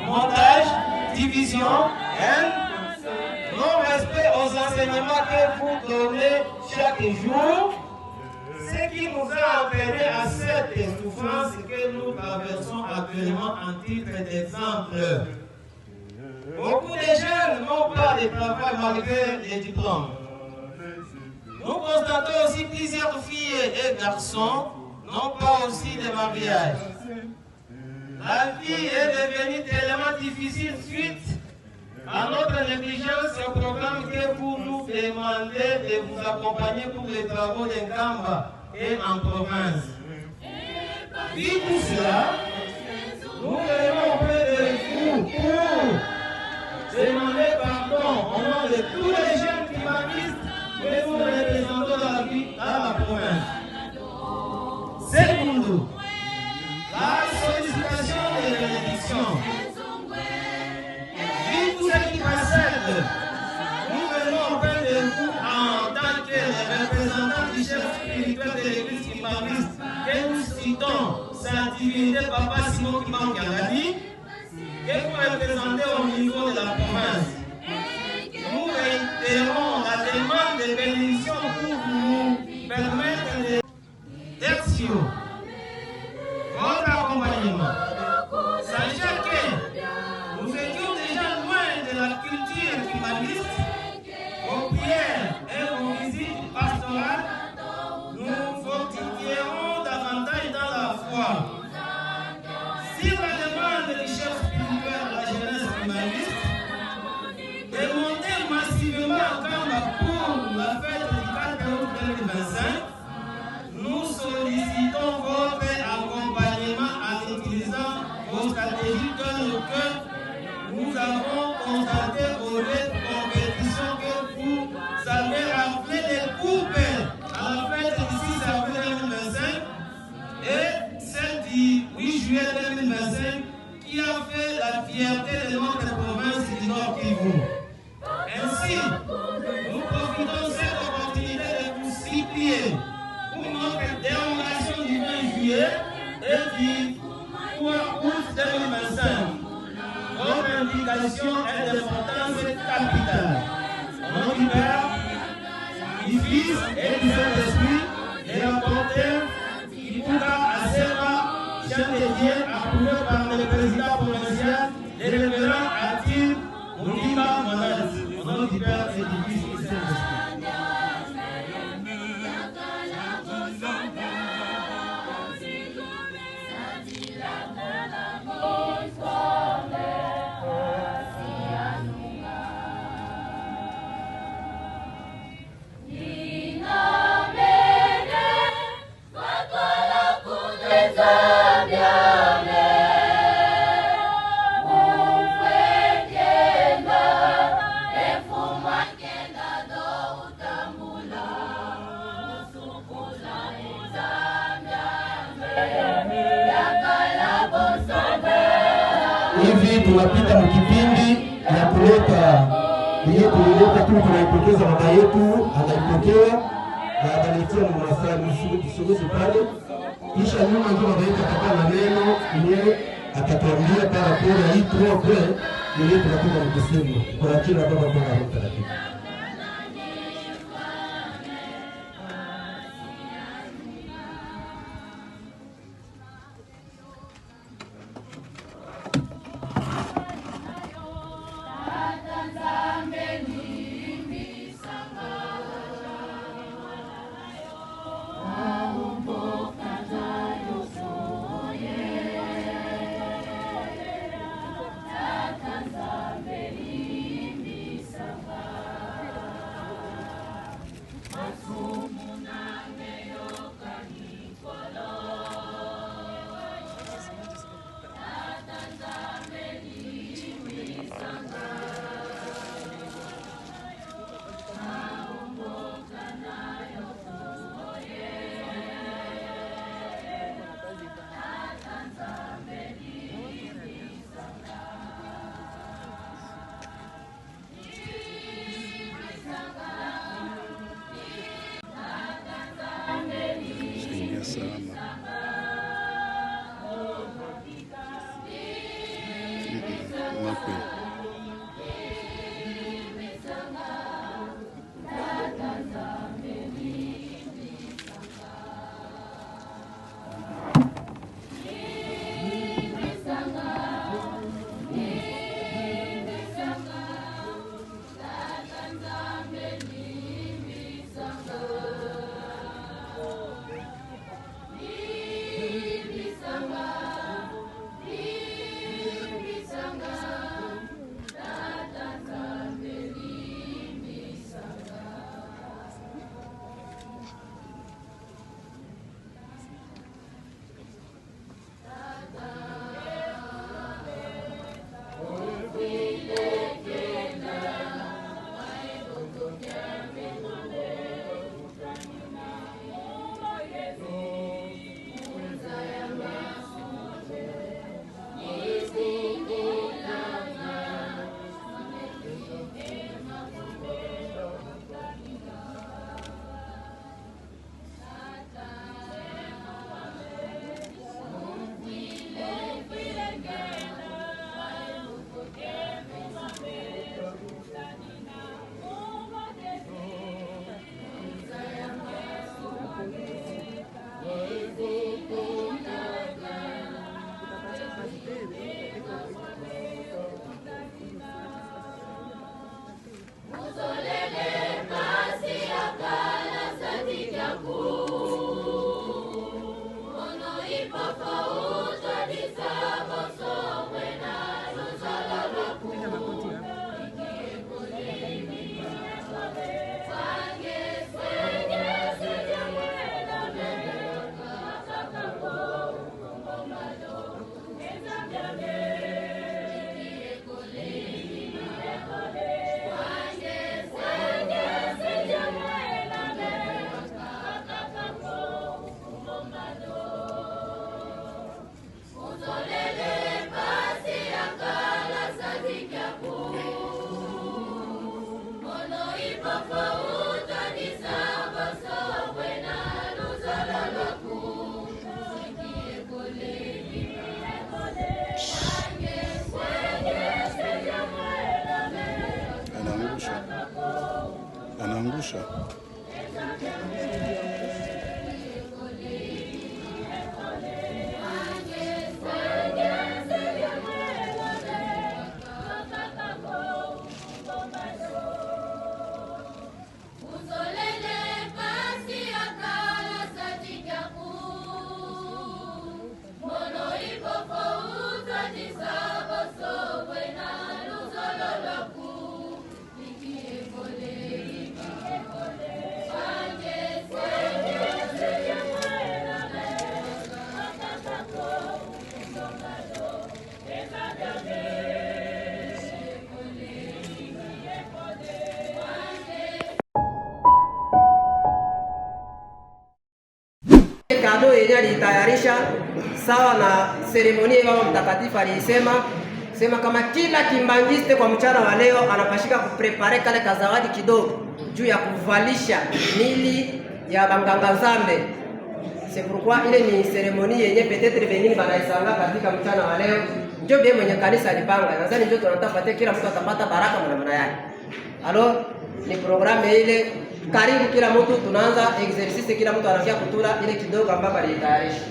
montage, division, haine, non-respect aux enseignements que vous donnez chaque jour, ce qui nous a amené à cette souffrance que nous traversons actuellement en titre d'exemple. Beaucoup de jeunes n'ont pas de travail malgré les diplômes. Nous constatons aussi plusieurs filles et garçons n'ont pas aussi de mariage. La vie est devenue tellement difficile suite à notre négligence au programme que vous nous demandez de vous accompagner pour les travaux d'Engamba et en province. Vu tout cela, nous venons auprès de vous pour demander pardon au nom de tous les jeunes humanistes que nous représentons dans la vie, dans la province. Secondo, la sollicitation de bénédiction. Vu tout ce qui précède, nous venons auprès de vous en tant que représentants du chef spirituel de l'église kimbanguiste que nous citons sa divinité Papa Simon Kimbangu Yangani, que vous représentez au niveau de la province. Nous réitérons la demande de bénédiction pour nous permettre de Tertio, votre accompagnement. Sachez que nous étions déjà loin de la culture humaniste, aux prières et aux visites pastorales, nous fortifierons davantage dans la foi. Sur la demande du chef spirituel de la jeunesse humaniste, demandez massivement à Kamba pour la fête avons constaté au lieu de compétition que vous avez raflé les coupes à la fête du 6 avril 2025 et celle du 8 juillet 2025 qui a fait la fierté de notre province du Nord Kivu. Ainsi, nous profitons de cette opportunité de vous supplier pour notre dérogation du 20 juillet et du 3 août 2025. Votre implication est d'importance capitale. Au nom du Père, du Fils et du Saint-Esprit, et l'apporteur Ipuka Aseba, chef de Dieu, approuvé par le président provincial, le révérend Atil Moulima Manaz. Au nom du Père et du Fils et du Saint-Esprit. Hivi tunapita mkipindi ya kuleta ile tulileta tu, tunaipokeza baba yetu, anaipokea na ataletea mwanasali msuguzi pale, kisha nyuma ndio baba yetu atakuwa na neno ile atatuambia para kwa hii program ile tunatoka mkisemo kwa kila baba kwa Roho Mtakatifu. kutosha. Kado yenye alitayarisha sawa na seremoni ya Baba Mtakatifu alisema kama kila kimbangiste kwa mchana wa leo anapashika kuprepare kale kazawadi kidogo juu ya kuvalisha mili ya banganga zambe. C'est pourquoi ile ni seremoni yenye peut-être bengine banaisanga katika mchana wa leo. Ndio bie mwenye kanisa alipanga. Nadhani ndio tunataka kila mtu atapata baraka mwana yake. Alors ni programme ile karibu kila mtu tunaanza exercice, kila mtu anafikia kutula ile kidogo ambapo alitayarisha.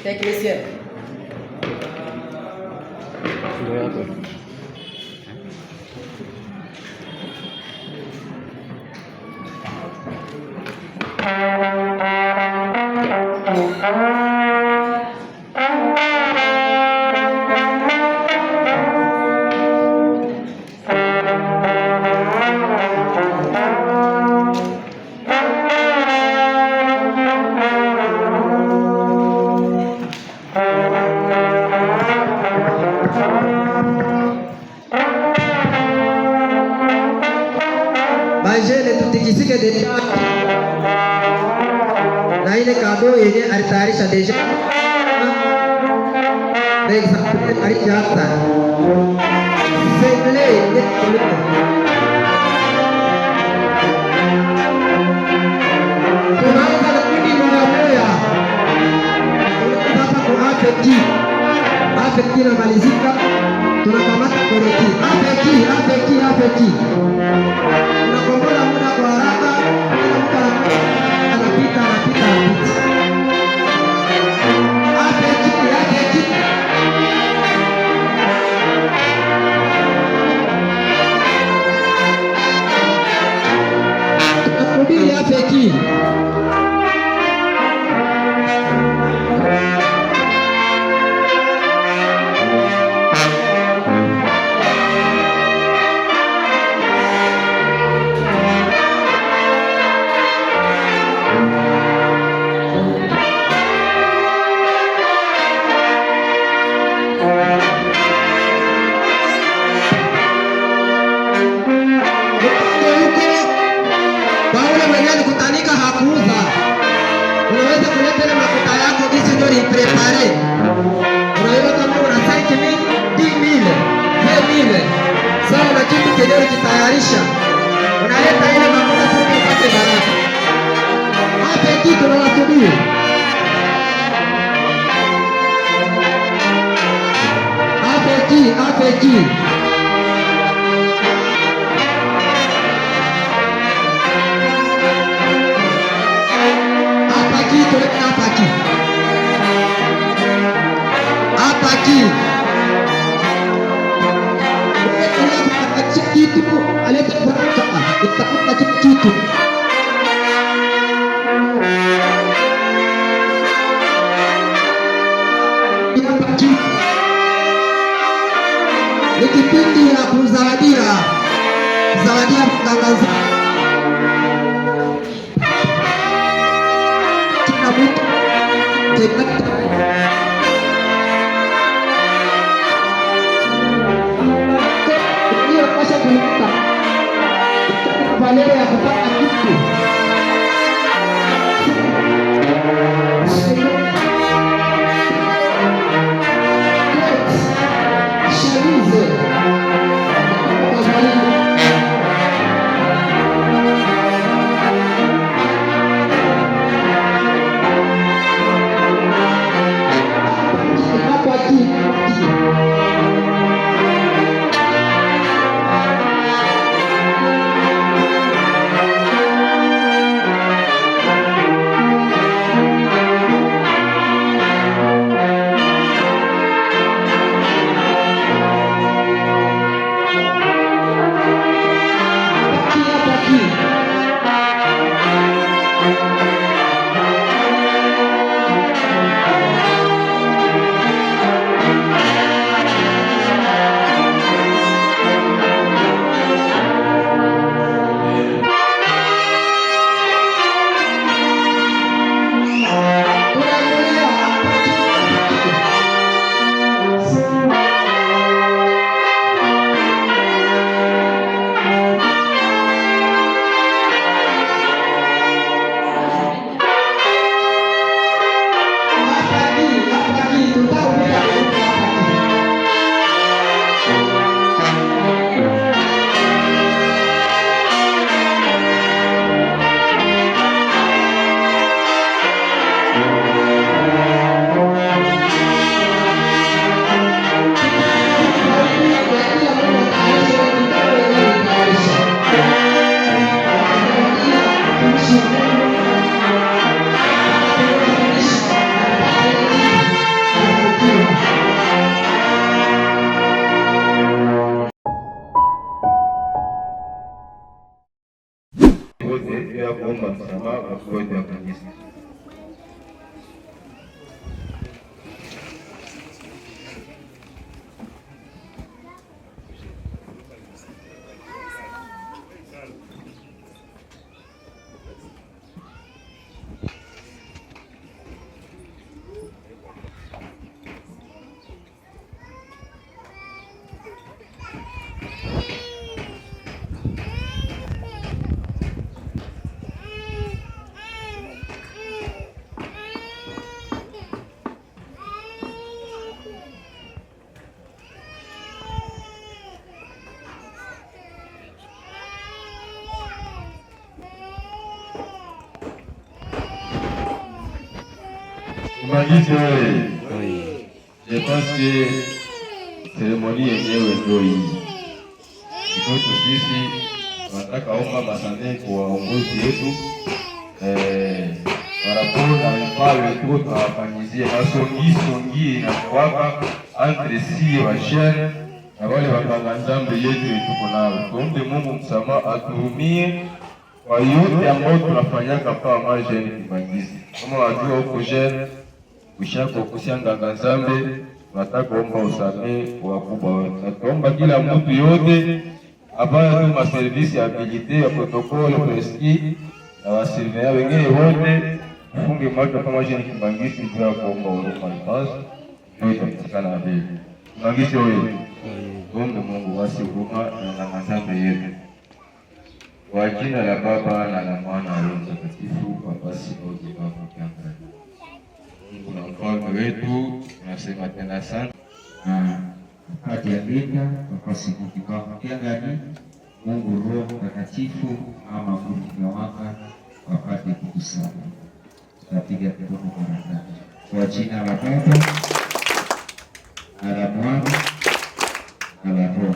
Technicien. Ndio hapo. Bajele tutikisike deja na ile kado yenye alitayarisha deja exemple alikiata seble tunaanza na kundi moja moja, tunapata kwa afeki na malizika, tunakamata koreti afeki tunakongola muda kwa haraka, anapita afeki tunakubili afeki unaweza kuleta ile mafuta yako kisi ndio prepare. Unaweza kama una 5,000, 10,000, 10,000. Sawa na kitu kidogo kitayarisha. Unaleta ile mafuta tu upate baraka. Hapa kitu na wasubiri. Hapa kitu aleta baraka, itakupa kitu. Ni kipindi ya kuzawadia mtangazaji. Kila mtu maneno ya kupata kitu shalize Kimangiste oye. Je pense que cérémonie yenyewe ndio hii. Kwetu sisi tunataka omba masande kwa waongozi wetu warapona wale tu tunawafanyizia masongi na kwapa entre si wa jeune na wale waganga nzambe yetu tuko nao. Tuombe Mungu msamaha aturumie kwa yote ambayo tunafanyaka kwa majeni Kimangiste. Kama wajua huko jeune ushako kusianga nzambe tunataka kuomba usamehe wakubwa wetu. Tuomba kila mtu yote ambayo tu maservisi ya habilite ya protokolo preski na wasilvia wengine wote funge macho kama jeni Kimangiste juu ya kuomba huruma basi ndio itapatikana vile. Kimangiste wewe tuombe Mungu wasi huruma na nzambe yetu. Kwa jina la Baba na la Mwana na Roho Mtakatifu, basi wote Baba kiangalia. Mungu na mfalme wetu tunasema tena sana wakati ya vita kwa siku kibao kiangalia. Mungu Roho Mtakatifu ama Mungu waka wapate kukusanya. Tutapiga kidogo baraka kwa jina la Baba na la Mwana na la Roho.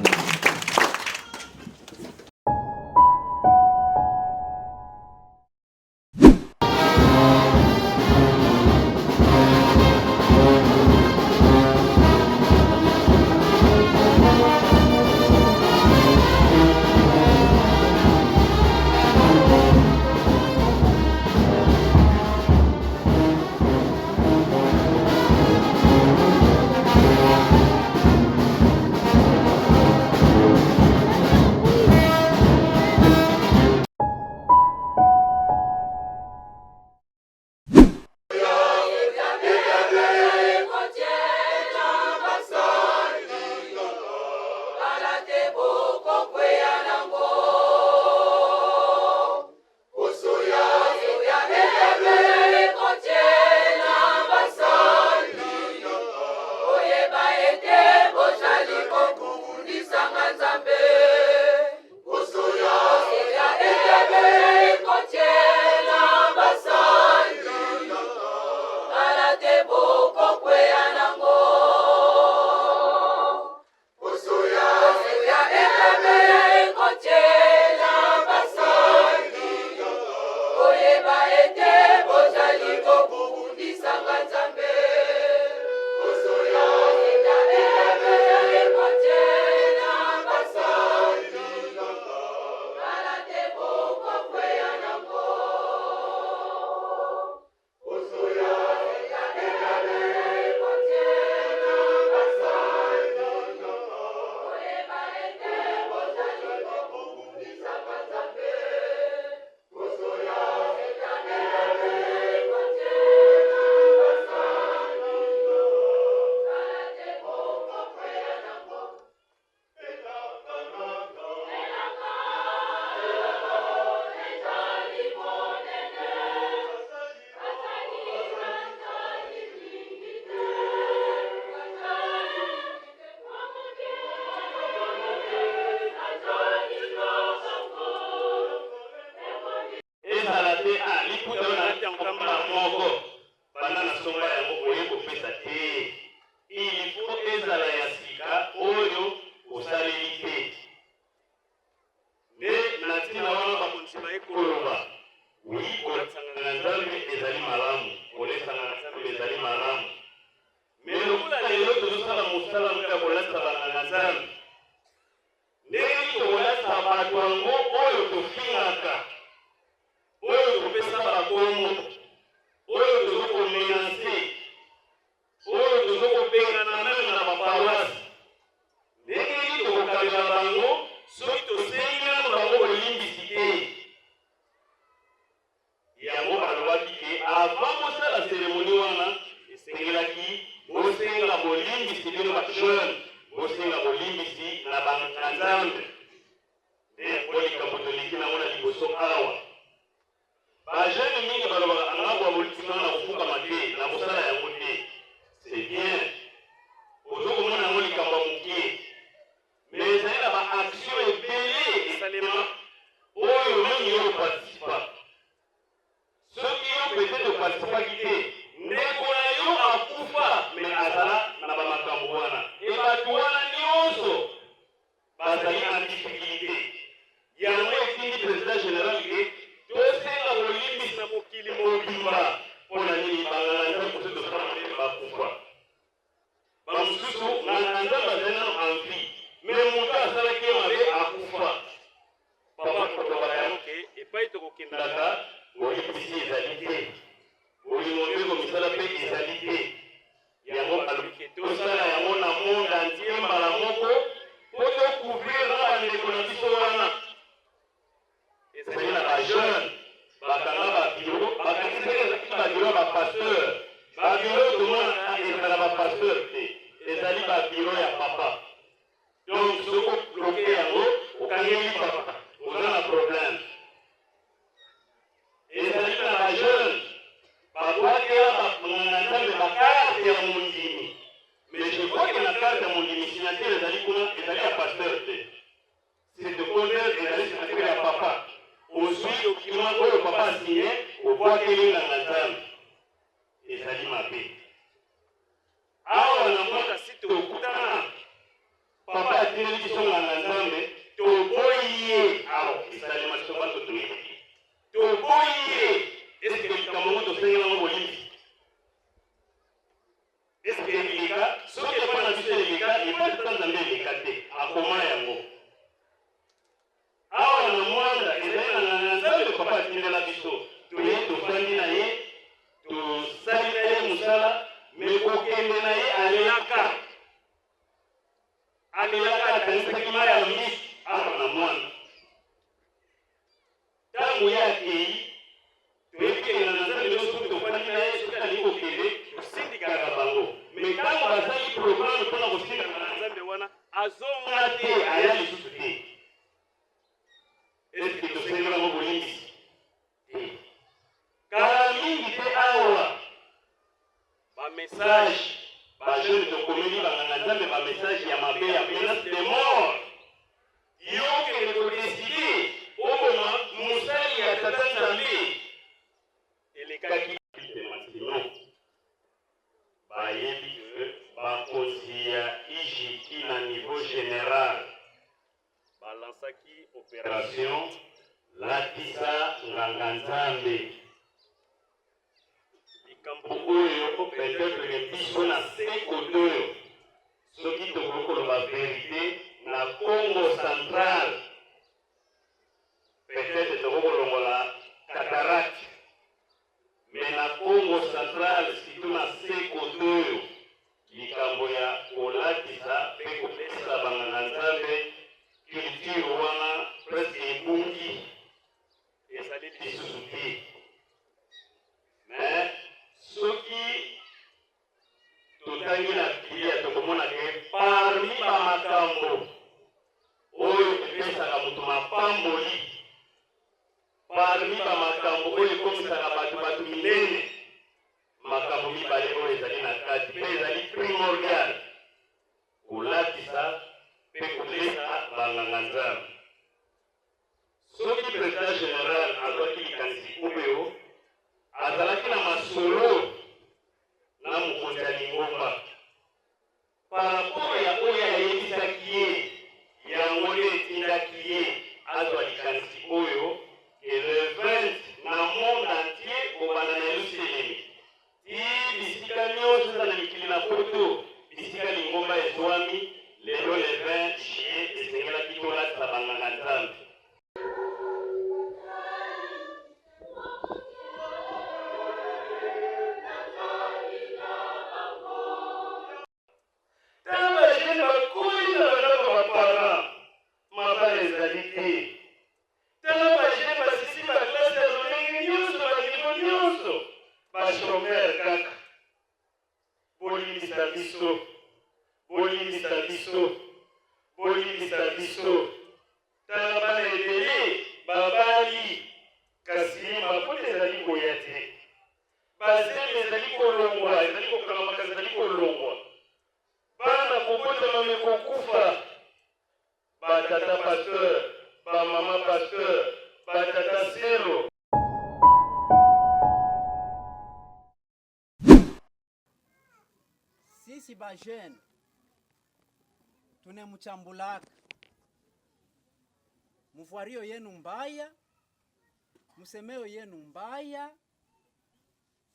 Ceux qui ont peut-être participé, pasteur te ezali ba biro ya papa donc soko bloqué yango okangeli papa oza na problème ezali na ba jeune babwakela banganga-nzambe bakarte ya mondimi mais je crois que la carte ya mondimi signature ezali kuna ezali ya pasteur te c'est de contraire ezali signature ya papa ozwi document oyo papa asigne obwakeli nganga-nzambe ezali mabe awa na mwaka si tokutana papa atineli biso nganga-nzambe toboyi ye awa esalema biso bato toyebi toboyi ye eske likambo ngo tosengelango bolimbi eske elika soki epa na biso elika epa tata nzambe elika te akoma yango awa na mwanda ezali na nganga-nzambe papa atindela biso toye tofandi na ye tosali na ye mosala me kokende na ye alelaka akanisaki mara ya misu awa na mwanda ntango ye akei toyebi ke nganga-nzambe nyonso soki tofandi na ye soki alingi kokende tosindikaka bango me ntango basali programe mpona kosindika nganga-nzambe wana azonga te aya lisusu te eske tosengelango bolimbi te kala mingi te awa bamessage bajeune tokomeli banganga-nzambe bamessage ya mabe ya menace de mort yokende kodeside oboma mosali ya tata nzambe elekaki maximum bayebi ke bakonzi ya ijiki na niveau général balansaki opération latisa nganga-nzambe likambo oyo peut-être biso na sekodoyo soki tokoki koloba verité na Congo central peut-être tokoki kolongola cataracte mais na Congo central surtout na sekodoyo likambo ya kolatisa mpe kopesa banganga-nzambe culture wana presque ebungi ezali lisusu te mais soki totangi na bilia tokomona ke parmi bamakambo oyo epesaka moto mapamboli parmi bamakambo oyo ekomisaka bato minene makambo mibale oyo ezali na kati mpe ezali primordial kolatisa mpe kolesa banganga-nzambe soki président général azwaki likanisi oyo azalaki na masolo na mokonzi ya lingomba paraport ya oyo ayebisaki ye yango nde etindaki ye azwa likanisi oyo ke le 20 na monde entier kobanda na yerusalemi ti bisika nyonso eza na mikili na poto bisika lingomba ezwami lelo le 20 juillet esengelaki tolatisa banganga-nzambe bolimbisa biso tala bana ebele babali kasi maputa ezali koya te bazembe ezali kolongwa ezali kokamamaka ezali kolongwa bana kobotama me kokufa batata pasteur bamama pasteur batata selo. Sisi bajene tunemuchambulaka muvwario yenu mbaya, musemeo yenu mbaya,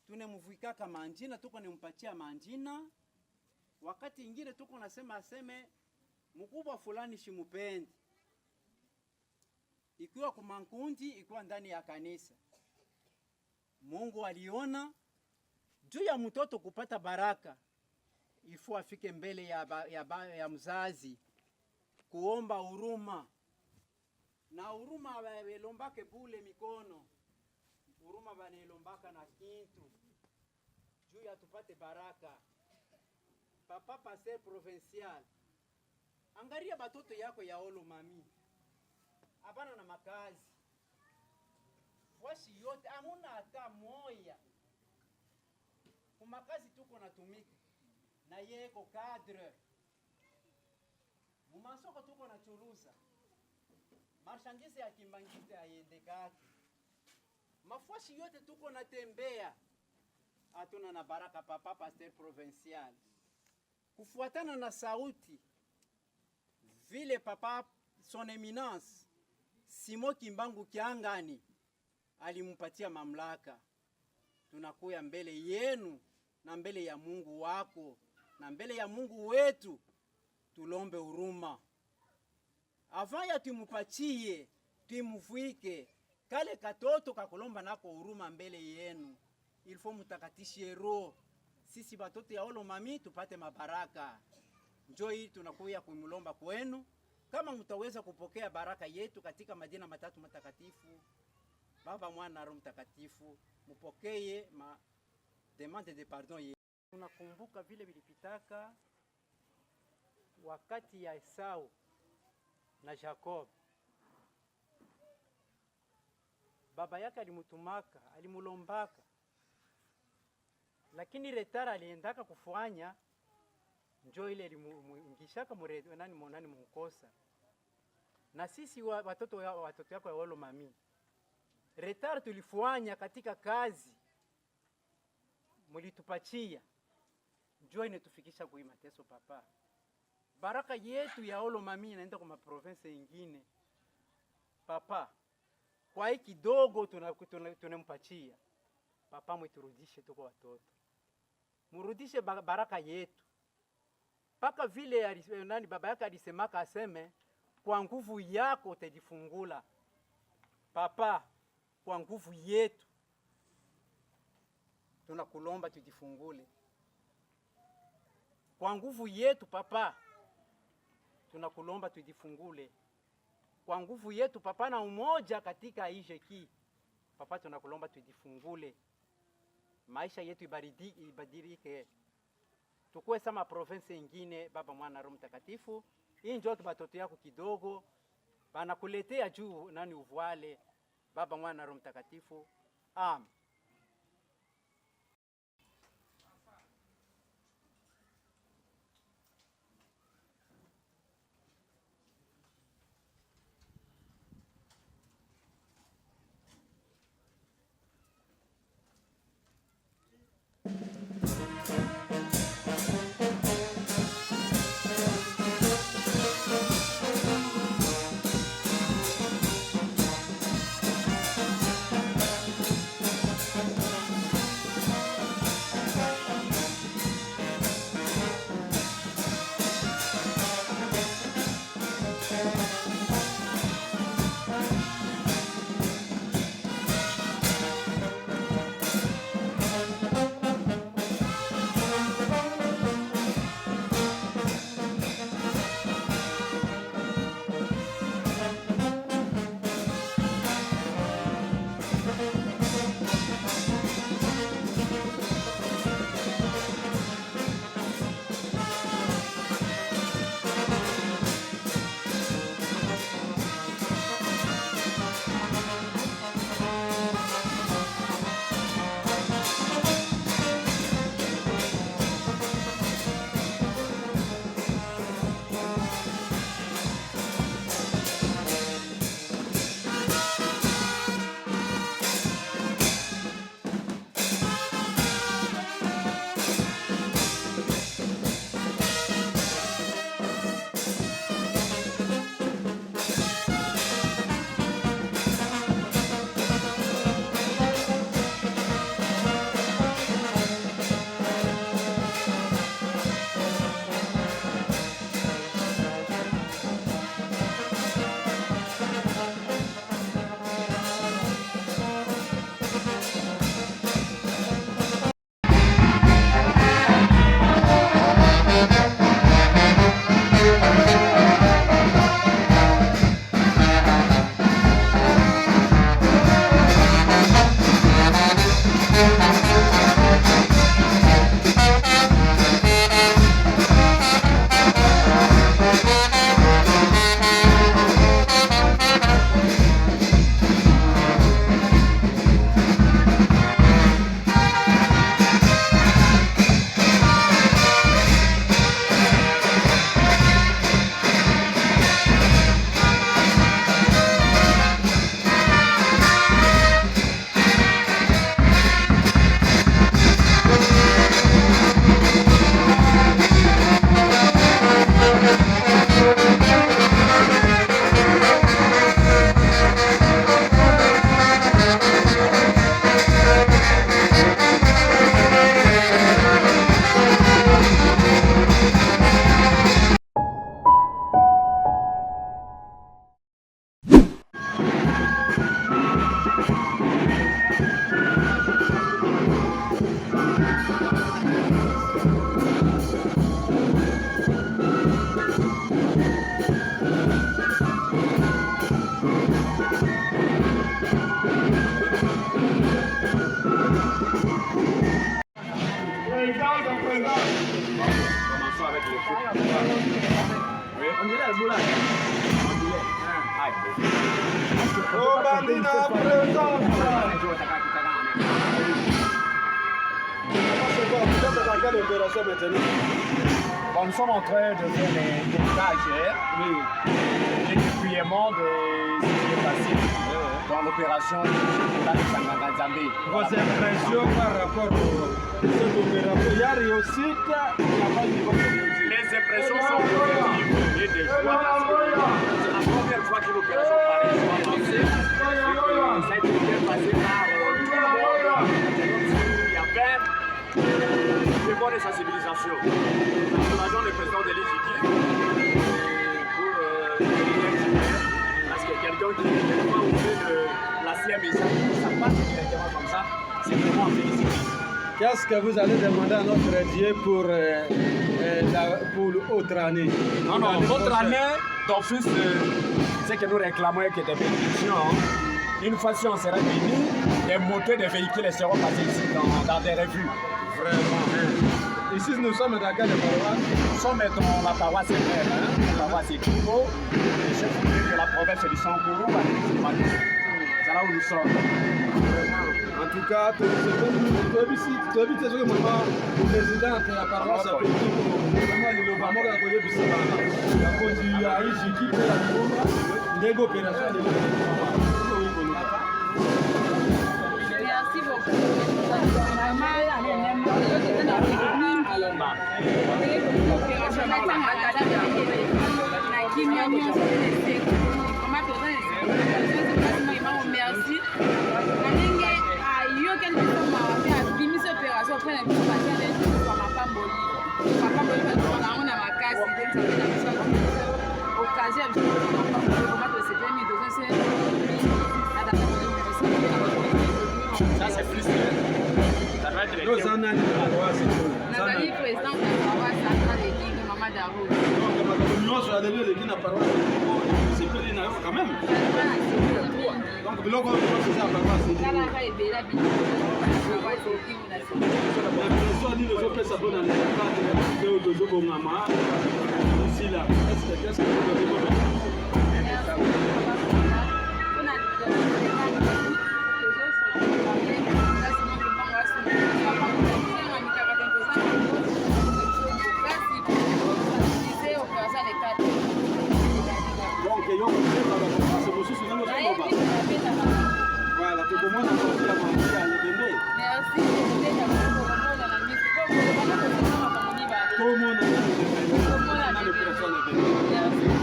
tunemuvuikaka manjina, tuko nempatia manjina. Wakati ingine tuko nasema aseme mkubwa fulani shimupendi, ikiwa kumankunji, ikiwa ndani ya kanisa. Mungu aliona juu ya mtoto kupata baraka ifo afike mbele ya mzazi kuomba huruma, na huruma baelombake bule mikono, huruma banelombaka na kintu juu ya tupate baraka. Papa Pasteur Provincial, angalia batoto yako ya olo mami, abana na makazi fwashi yote, amuna hata moya kumakazi tuko natumika na yeko cadre mumasoko tuko na chuluza marchandise ya Kimbangiste ayendekaki, mafwashi yote tuko natembea, hatuna na baraka. Papa Pasteur Provincial, kufuatana na sauti vile papa son eminence Simon Kimbangu Kiangani alimpatia mamlaka, tunakuya mbele yenu na mbele ya Mungu wako na mbele ya Mungu wetu, tulombe huruma avaya tumupatie timuvwike kale katoto kakulomba nako huruma mbele yenu. Ilfo mutakatishie roho sisi batoto ya olo mami tupate mabaraka. Njoo hii tunakuya kumulomba kwenu, kama mtaweza kupokea baraka yetu katika majina matatu matakatifu, Baba, Mwana na Roho Mtakatifu, mupokee ma demande de pardon yetu. Tunakumbuka vile vilipitaka wakati ya Esau na Jacob. Baba yake alimutumaka, alimulombaka, lakini retara aliendaka kufanya, njoo ile ilimuingishaka muredo nani monani mumkosa. Na sisi watoto yako ya walo mami, retara tulifanya katika kazi mulitupachia, njoo inetufikisha kui mateso. Papa, baraka yetu ya olo mami inaenda kwa maprovince ingine. Papa, kwa hiki kidogo tunampachia papa, mwiturudishe tuko watoto, murudishe baraka yetu paka vile nani baba yake alisemaka, aseme kwa nguvu yako utajifungula. Papa, kwa nguvu yetu tunakulomba tujifungule, kwa nguvu yetu papa tunakulomba tujifungule, kwa nguvu yetu papa na umoja katika ijeki papa tunakulomba tujifungule, maisha yetu ibadilike, tukue sama province ingine. Baba, Mwana na Roho Mtakatifu, hii njoo batoto yako kidogo banakuletea juu nani uvwale. Baba, Mwana na Roho Mtakatifu, amen. Commençons avec le foot. Oui. On dirait le boulot. On dirait. Oh, Bandina, présent. Bon, nous sommes en train de faire les montages, les dépouillements de ce qui est passé dans l'opération de Sanganga Nzambe. Vos impressions par rapport à cette opération, il y a réussite, il n'y a pas de réussite. Les impressions sont positives et des joies parce que c'est la première fois qu'une opération pareille soit lancée. Ça a été bien passé par tout le monde. Il y avait des bonnes sensibilisations. Nous encourageons le président de l'IGT parce que quelqu'un qui n'a pas ouvert la CMSA, ça passe directement comme ça, c'est vraiment félicité. Qu'est-ce que vous allez demander à notre Dieu pour l'autre année? Non, l'autre année, d'office, c'est que nous réclamons que des bénédictions. Une fois si on sera bénis, les moteurs des véhicules seront passés ici dans des revues. Vraiment. Ici, nous sommes dans quelle paroisse? Nous sommes dans la paroisse Frère, la paroisse Ekibo, le chef de la province du Sankourou, c'est là où nous sommes. En tout cas, tu habites ce que moi, le président de la paroisse a dit vraiment il est vraiment à côté de ça. Il a continué à y quitter la Congo, des opérations de Merci beaucoup. Merci. Ça c'est plus. Ça va être les président de la paroisse. Maman Darou. Quand même. Donc, le logo, c'est ça, la paroisse. Voilà, tu commences à sortir à manger à l'ébéné. Merci. Tout le monde a le personne l'ébéné.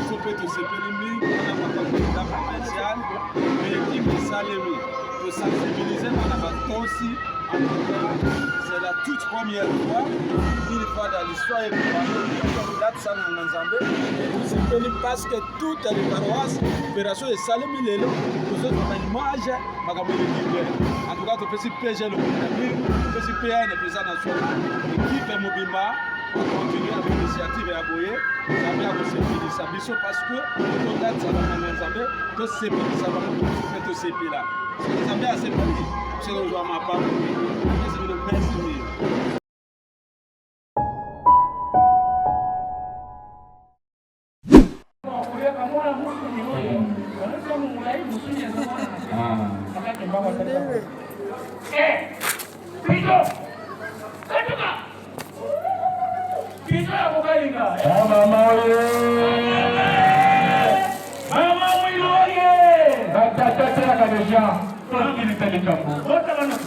Je peux te séparer, on a pas provincial, mais qui me salue. De sensibiliser dans la aussi. C'est la toute première fois, une fois dans l'histoire, et puis date ça dans Nzambe. C'est connu parce que toutes les paroisses, l'opération de Salemi Lelo, nous avons une image, en tout cas, tu peux aussi PG le premier, tu peux aussi PA le président national. L'équipe Mobima, on continue avec l'initiative et à Boyer, ça vient de séparer ça, parce que tout date ça dans Nzambe, tout séparer ça va nous tout séparer là. C'est Nzambe à séparer, c'est le jour à ma part. Merci.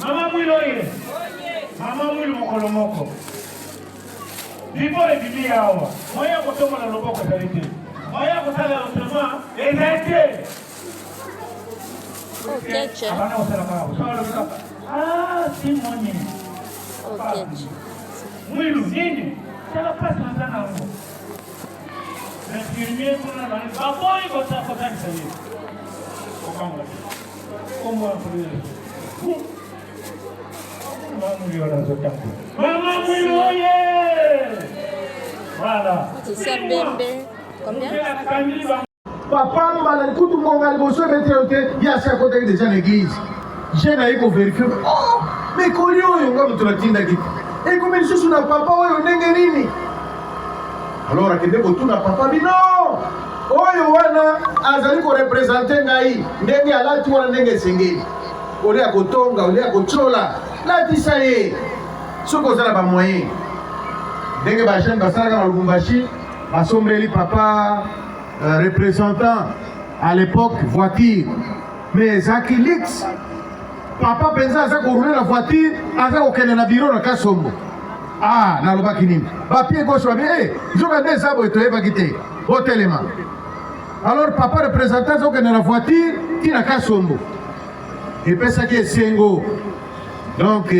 Mama Mwiloye, Mama Mwilu mokolo moko. Bibole bibi yawa. Moya kotomo na loboko salite. Moya kosala autrement, ezate. Okeche. Abana osala mako. Ah, si moni. Okeche. Mwilu nini? Tala pasi na nango. Infirmier kuna na baboi kota kisali. Okamwa. Komwa kwa Maman Mwiloye! Voilà. C'est ça, bébé. Combien? Papa, tout le monde va le il y a ça côté déjà l'église. J'ai n'aille pour vérifier. Oh, mais Colio, on va me traiter Et comme il joue na papa oyo ndenge nini? Alors akende kotuna papa bino. Oyo wana azali ko représenter ngai ndenge alati wana ndenge sengeli. Ole ya kotonga, ole ya kochola. Latisa ye. Soko zala ba moyen. Ndenge ba jeune basalaka na Lubumbashi, basombeli papa représentant à l'époque voiture. Mais Zakilix, papa penza aza ko rouler la voiture, aza ko kende na bureau na Kasombo. Ah, na lobaki nini? Ba pied gauche ba bien, nzoka nde sabo etoyeba kite. Hotelema. Alors papa représentant aza ko kende na voiture, ti na Kasombo. Et pesa ki esengo. Donc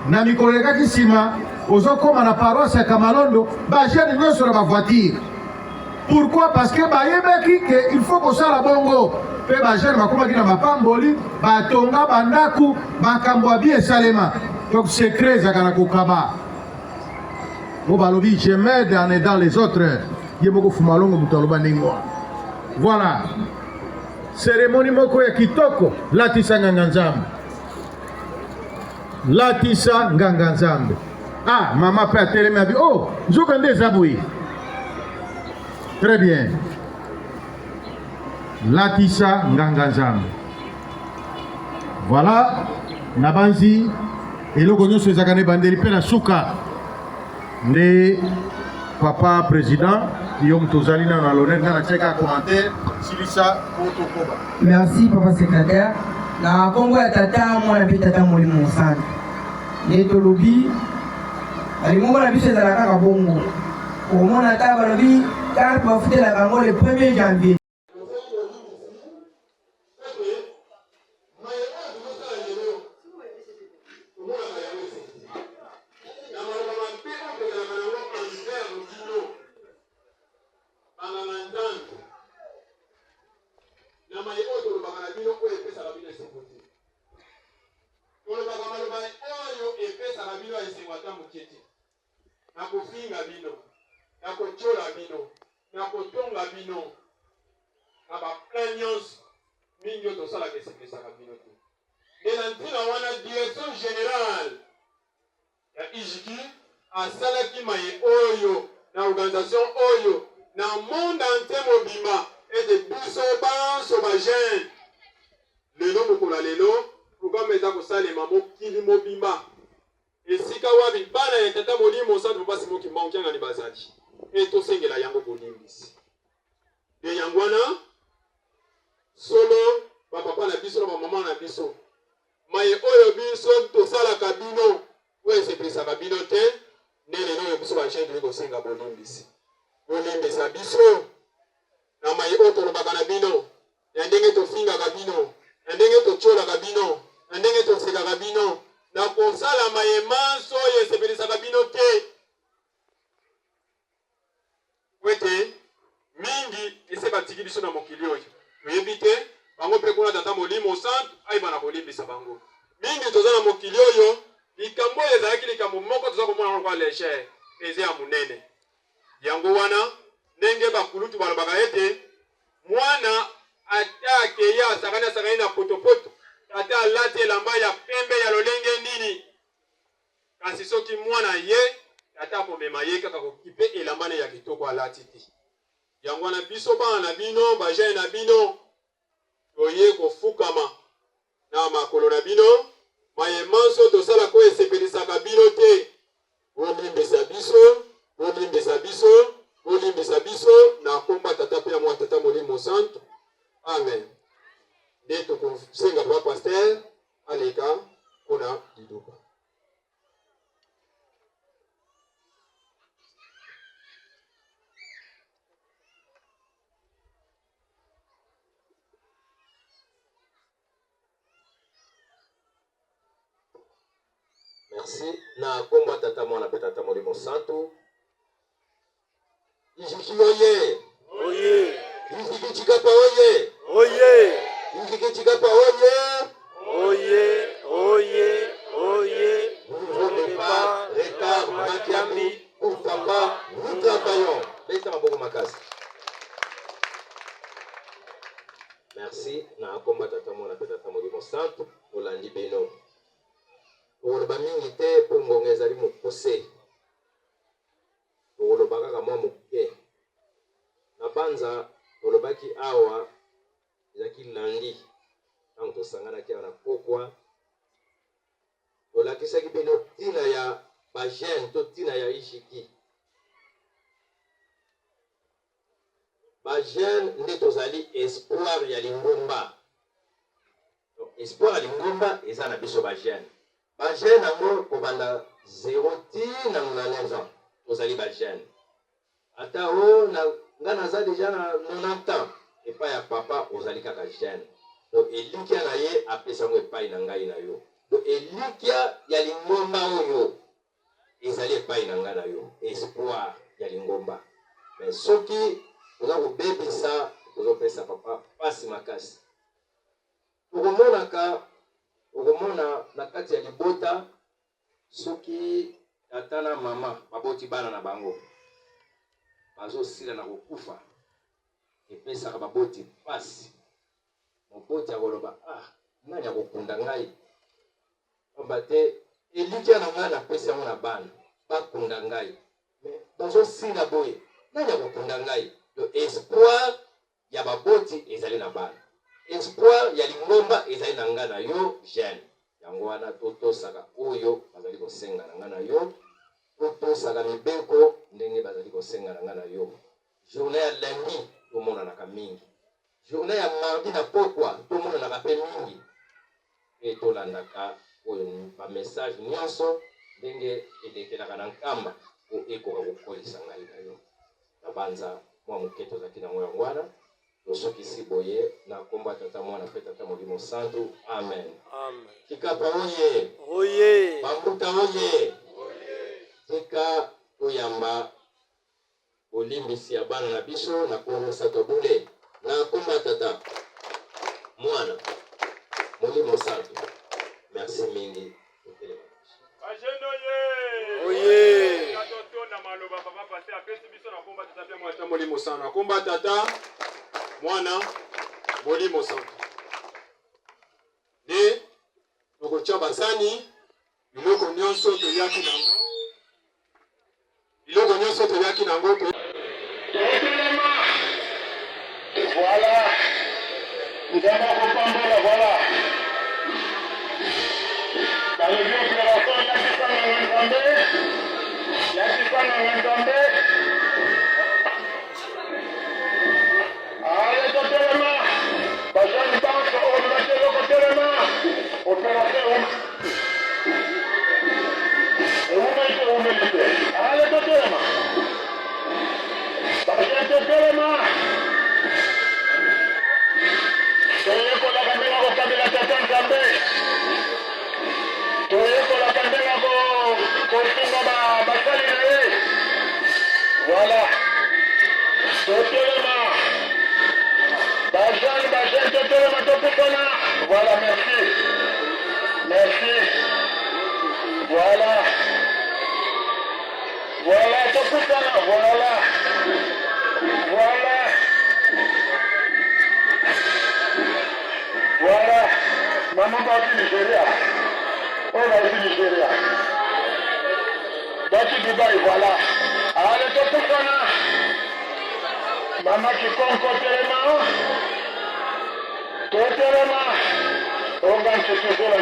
na mikolo ekaki nsima ozokoma na paroisse ya Kamalondo bajene nyonso na bavoiture. Pourquoi? Parce que bayebeki ke il faut kosala bongo mpe bajene bakomaki na mapamboli batonga bandaku makambo ya bien esalema. Donc secret ezalaka na kokaba mo balobi je m'aide en aidant les autres ye moko fuma longo moto aloba ndenge wana. Voilà cérémonie moko ya kitoko latisa nganga nzambe. Latisa nganga nzambe. Ah, maman peut atteler ma vie. Oh, nzoka nde zaboui. Très bien. Latisa nganga nzambe. Voilà, nabanzi eloko nyonso ezakane bandeli pe na suka. Nde papa président Guillaume Tozali na l'honneur na cheka commentaire silisa kotokoba. Merci papa secrétaire. Na Congo ya tata mwana pe tata molimo sana. Neto lobi alingo na biso ezala kaka bongo. Omona ta balobi carte bafutela kango le 1er janvier. Direction générale ya Ijiki asalaki maye oyo na organisation oyo na monde entier mobima et de biso banso ba jeune lelo mokola lelo programme eza kosalema mokili mobima esika wabi bana ya tata molimo centre pasi moki mankianga ni bazali et tosengela yango bonimbisi de yangwana solo papa na biso na mama na biso maye oyo biso tosalaka bino oyo sepelisa bino te ndele oyo biso bachene kosenga bonimbisi bonimbisa biso na maye oyo tolobaka na bino ya ndenge tofingaka bino ya ndenge tocholaka bino ya ndenge tosekaka bino na kosala maye manso oyo esepelisaka bino te wete mingi ese batiki biso na mokili oyo toyebi te bango mpe kuna tata molimo centre ayeba na kolimbisa bango mingi toza na mokili oyo likambo oyo ezalaki likambo moko toza komona kwa léger eza ya monene yango wana ndenge bakulutu balobaka ete mwana ata akeya asakani na potopoto ata alati elamba ya pembe ya lolenge nini kasi soki mwana ye ata akomema ye kaka kokipe elamba ne ya kitoko alati te yango wana biso bana na bino bajene na bino toye kofukama na makolo na bino maye manso tosala ko esepelisaka bino te bolimbisa biso bolimbisa biso bolimbisa biso na komba tata pe ya mwa tata molimo santo amen nde tokosenga papa pasteur aleka kuna liduka. Merci. Na komba tata mwana pe tata molimo santo. Ijiki oye. Oye. Ijiki chikapa oye. Oye. Ijiki chikapa oye. Oye. Oye. Oye. Vous ne pas retard makiambi ou papa nous travaillons. Laissez ma bonne makasi. Merci. Na komba tata mwana pe tata molimo santo. Olandi beno. tokoloba mingi te mpo ngonga ezali mokose tokoloba kaka mwa moke na banza tolobaki awa ezalaki landi ntango tosanganaki awa na pokwa tolakisaki bino ntina ya bagene to ntina ya ishiki bagene nde tozali espoir ya lingomba espoir ya lingomba eza na biso bagene yango kobanda 0 ti na 9 ans tozali bagene ata o nga naza deja na 90 ans epai ya papa ozali kaka gene donc elikia na ye apesa yango epai na ngai na yo donc elikia ya lingomba oyo ezali epai na ngai na yo espoir ya lingomba mais soki toza kobebisa tozopesa papa pasi makasi okomona na kati ya libota soki tata na mama baboti bana na bango bazosila na kokufa epesaka baboti pasi moboti akoloba nani akokunda ngai pamba te elikia na ngai napesi yango na bana bakunda ngai mais bazosila boye nani akokunda ngai le espoir ya baboti ezali na bana espoir ya lingomba ezali na ngai na yo jeune yango wana totosaka oyo bazali kosenga na ngai na yo totosaka mibeko ndenge bazali kosenga na ngai na yo journée ya lundi tomonanaka mingi journée ya mardi na pokwa tomonanaka mpe mingi mpe tolandaka oyo bamessage nyonso ndenge elekelaka na nkamba po ekoka kokolisa ngai na yo na banza mwa moke tozalaki nango yango wana tosokisi boye na kombo ya tata mwana mpe tata molimo santu amen kikapa oye bambuta oye tika toyamba olimbisi ya bana na biso na kombo misato bule na kombo ya tata mwana molimo santu merci mingi Bagene oye katoto na maloba papa passer apesi biso na komba tata pe mwana molimo sana komba tata mwana molimo sana de tokotia basani biloko nyonso toyaki nango voilà nzambe akopambola voilà balobi opération yakisanga nzambe ale totelema bajani banke oyo bateloko telema opération eumelite ale totelema bajani totelema toyekolaka ndenge kokabela tata nzambe toyekolaka ndenge kotunga basali na ye voilà totelema bajane totelema tokutana voilà merci voilà tokutana voilà mama basi Nigeria basi Dubai voilà ale tokutana mama kikonko telema totelema onga nchitozola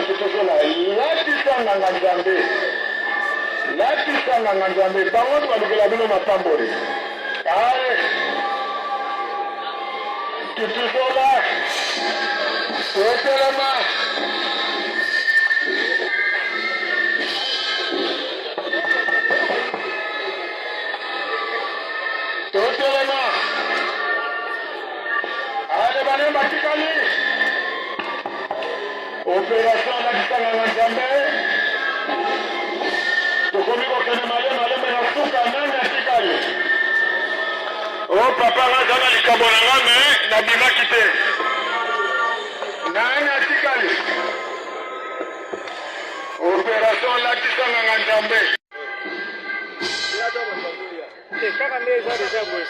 latisanga nzambe bango balukela bino mapamboli ale tutuzola totelema ale bane batikali opération lakisanga nzambe tokomi kokende malembe na suka nani atikali o papa ngaza na likambo na nga me nabimaki te nani atikali opération lakisanga nzambe kaka nde eza deja boye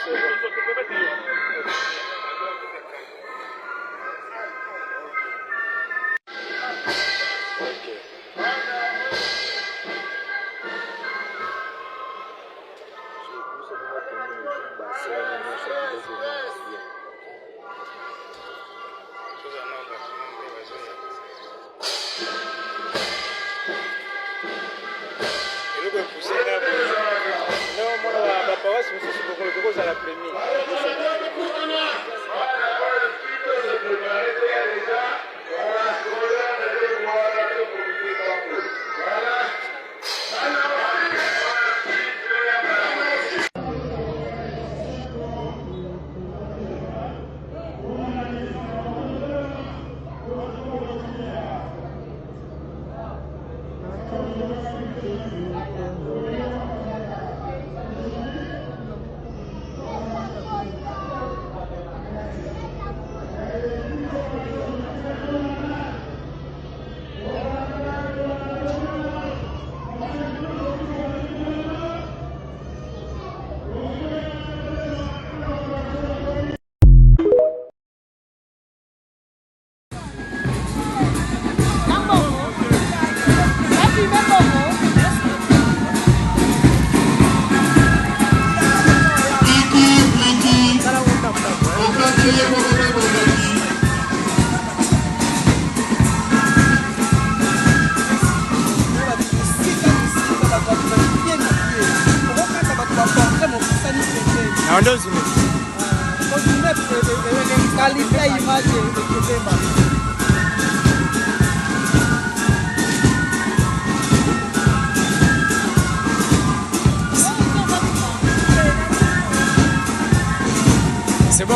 C'est bon.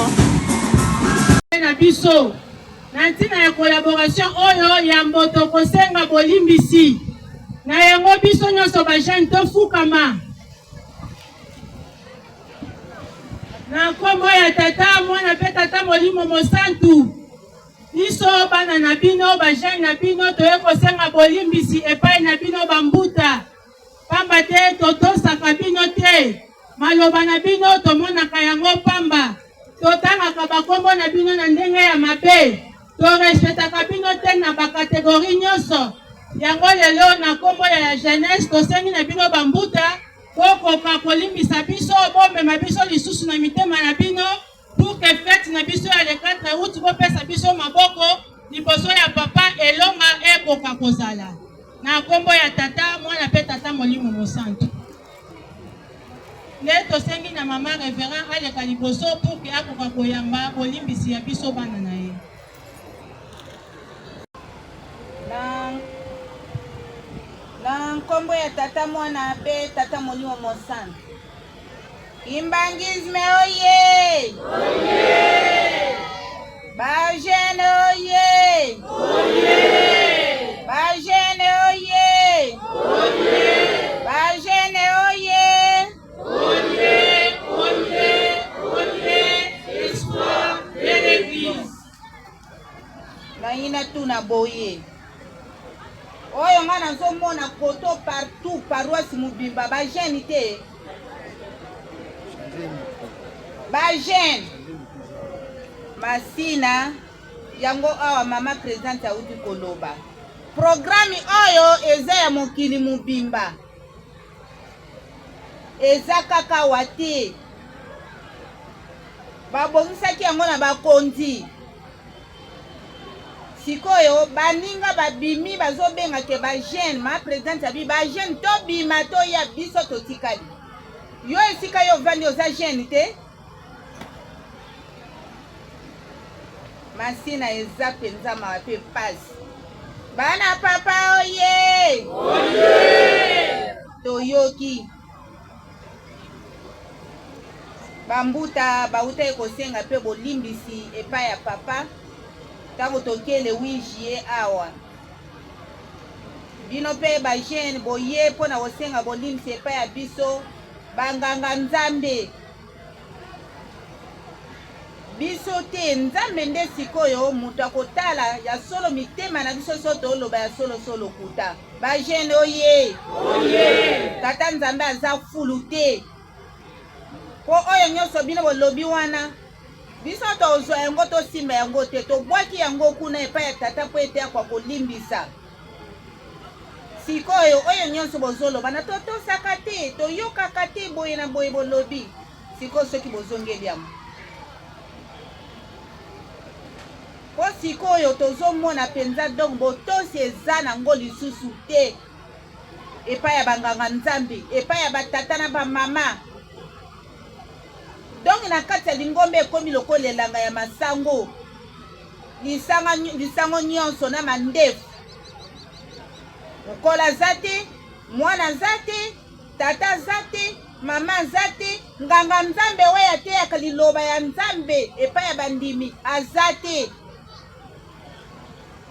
Na biso na ntina ya collaboration oyo ya mboto kosenga bolimbisi na yango biso nyonso ba jeune tofukama na kombo ya tata mwana pe tata molimo mosantu biso bana na bino ba jeune na bino toye kosenga bolimbisi epai na bino bambuta pamba te totosaka bino te maloba na bino tomonaka yango pamba totangaka bakombo na bino na ndenge ya mabe torespectaka bino te na bakategori nyonso yango lelo na kombo ya jeunesse tosengi na bino bambuta bokoka kolimbisa biso bomema biso lisusu na mitema na bino pour que fete na biso ya le 4 août bopesa biso maboko liboso ya papa elonga ekoka kozala na kombo ya tata mwana pe tata molimo mosantu le tosengi na mama révérend aleka liboso pour que akoka koyamba bolimbisi ya biso bana na ye na nkombo ya tata mwana pe tata molimo mosantu Kimbangisme oye! Oye! Bajene oye! Oye! Bajene oye! Oye! Bajene oye! Oye! Oye! Oye! Espoir de l'église. Naina tuna boye. Oyo nga nazomona koto partout paroisse Mubimba bajene te. Bajene Masina yango awa mama présidente auti koloba. Programme oyo eza ya mokili Mubimba. Eza kaka wate. Babongisaki yango na bakonzi. Sikoyo baninga babimi bazobenga ke ba jeune ma présidente abi ba jeune to bima to ya biso to tikali yo esika yo vandi oza jeune te Masina eza penza ma pe passe bana papa oye oye toyoki bambuta bauta ekosenga pe bolimbisi epa ya papa tango tokele 8 juillet awa bino pe ba jeune boye pona kosenga bolimbisi epa ya biso banganga nzambe biso te nzambe nde sikoyo mutu akotala ya solo mitema na biso so toloba ya solo solo kuta ba jeune oye oye tata nzambe aza fulu te po oyo nyonso bino bolobi wana biso tozwa yango tosimba yango te tobwaki yango kuna epai ya tata po ete akwa kolimbisa sikoyo oyo nyonso bozoloba na totosaka te toyokaka te boye na boye bolobi siko soki bozongeli yango po sikoyo tozomona mpenza donc botosi eza nango lisusu te epai ya banganga nzambe epai ya batata na bamama donc na kati ya lingombe ekomi lokola elanga ya masango lisango nyonso na mandefu mokola aza te mwana aza te tata aza te mama aza te nganga nzambe oyo ateyaka liloba ya nzambe epai ya bandimi aza te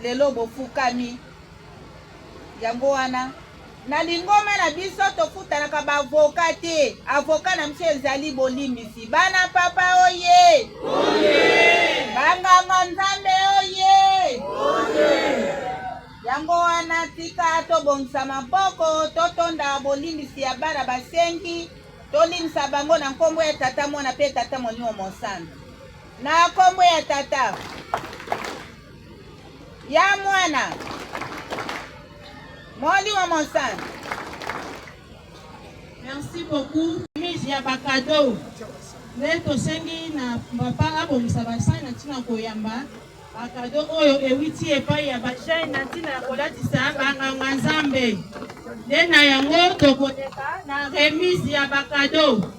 lelo bofukami yango wana na lingoma na biso tofutanaka baavoka te avoka na biso ezali bolimbisi bana papa oye banganga nzambe oye yango wana tika tobongisa maboko totonda bolimbisi ya bana basengi tolimbisa bango na nkombo ya tata mwana mpe tata molimo mosanda na nkombo ya tata ya mwana molimo mosanda. Merci beaucoup. Mise ya bakado nde tosengi na papa abongisa basali na ntina koyamba bakado oyo ewiti epai ya bajai na ntina ya kolatisa banganga nzambe nde na yango tokoleka na remise ya bakado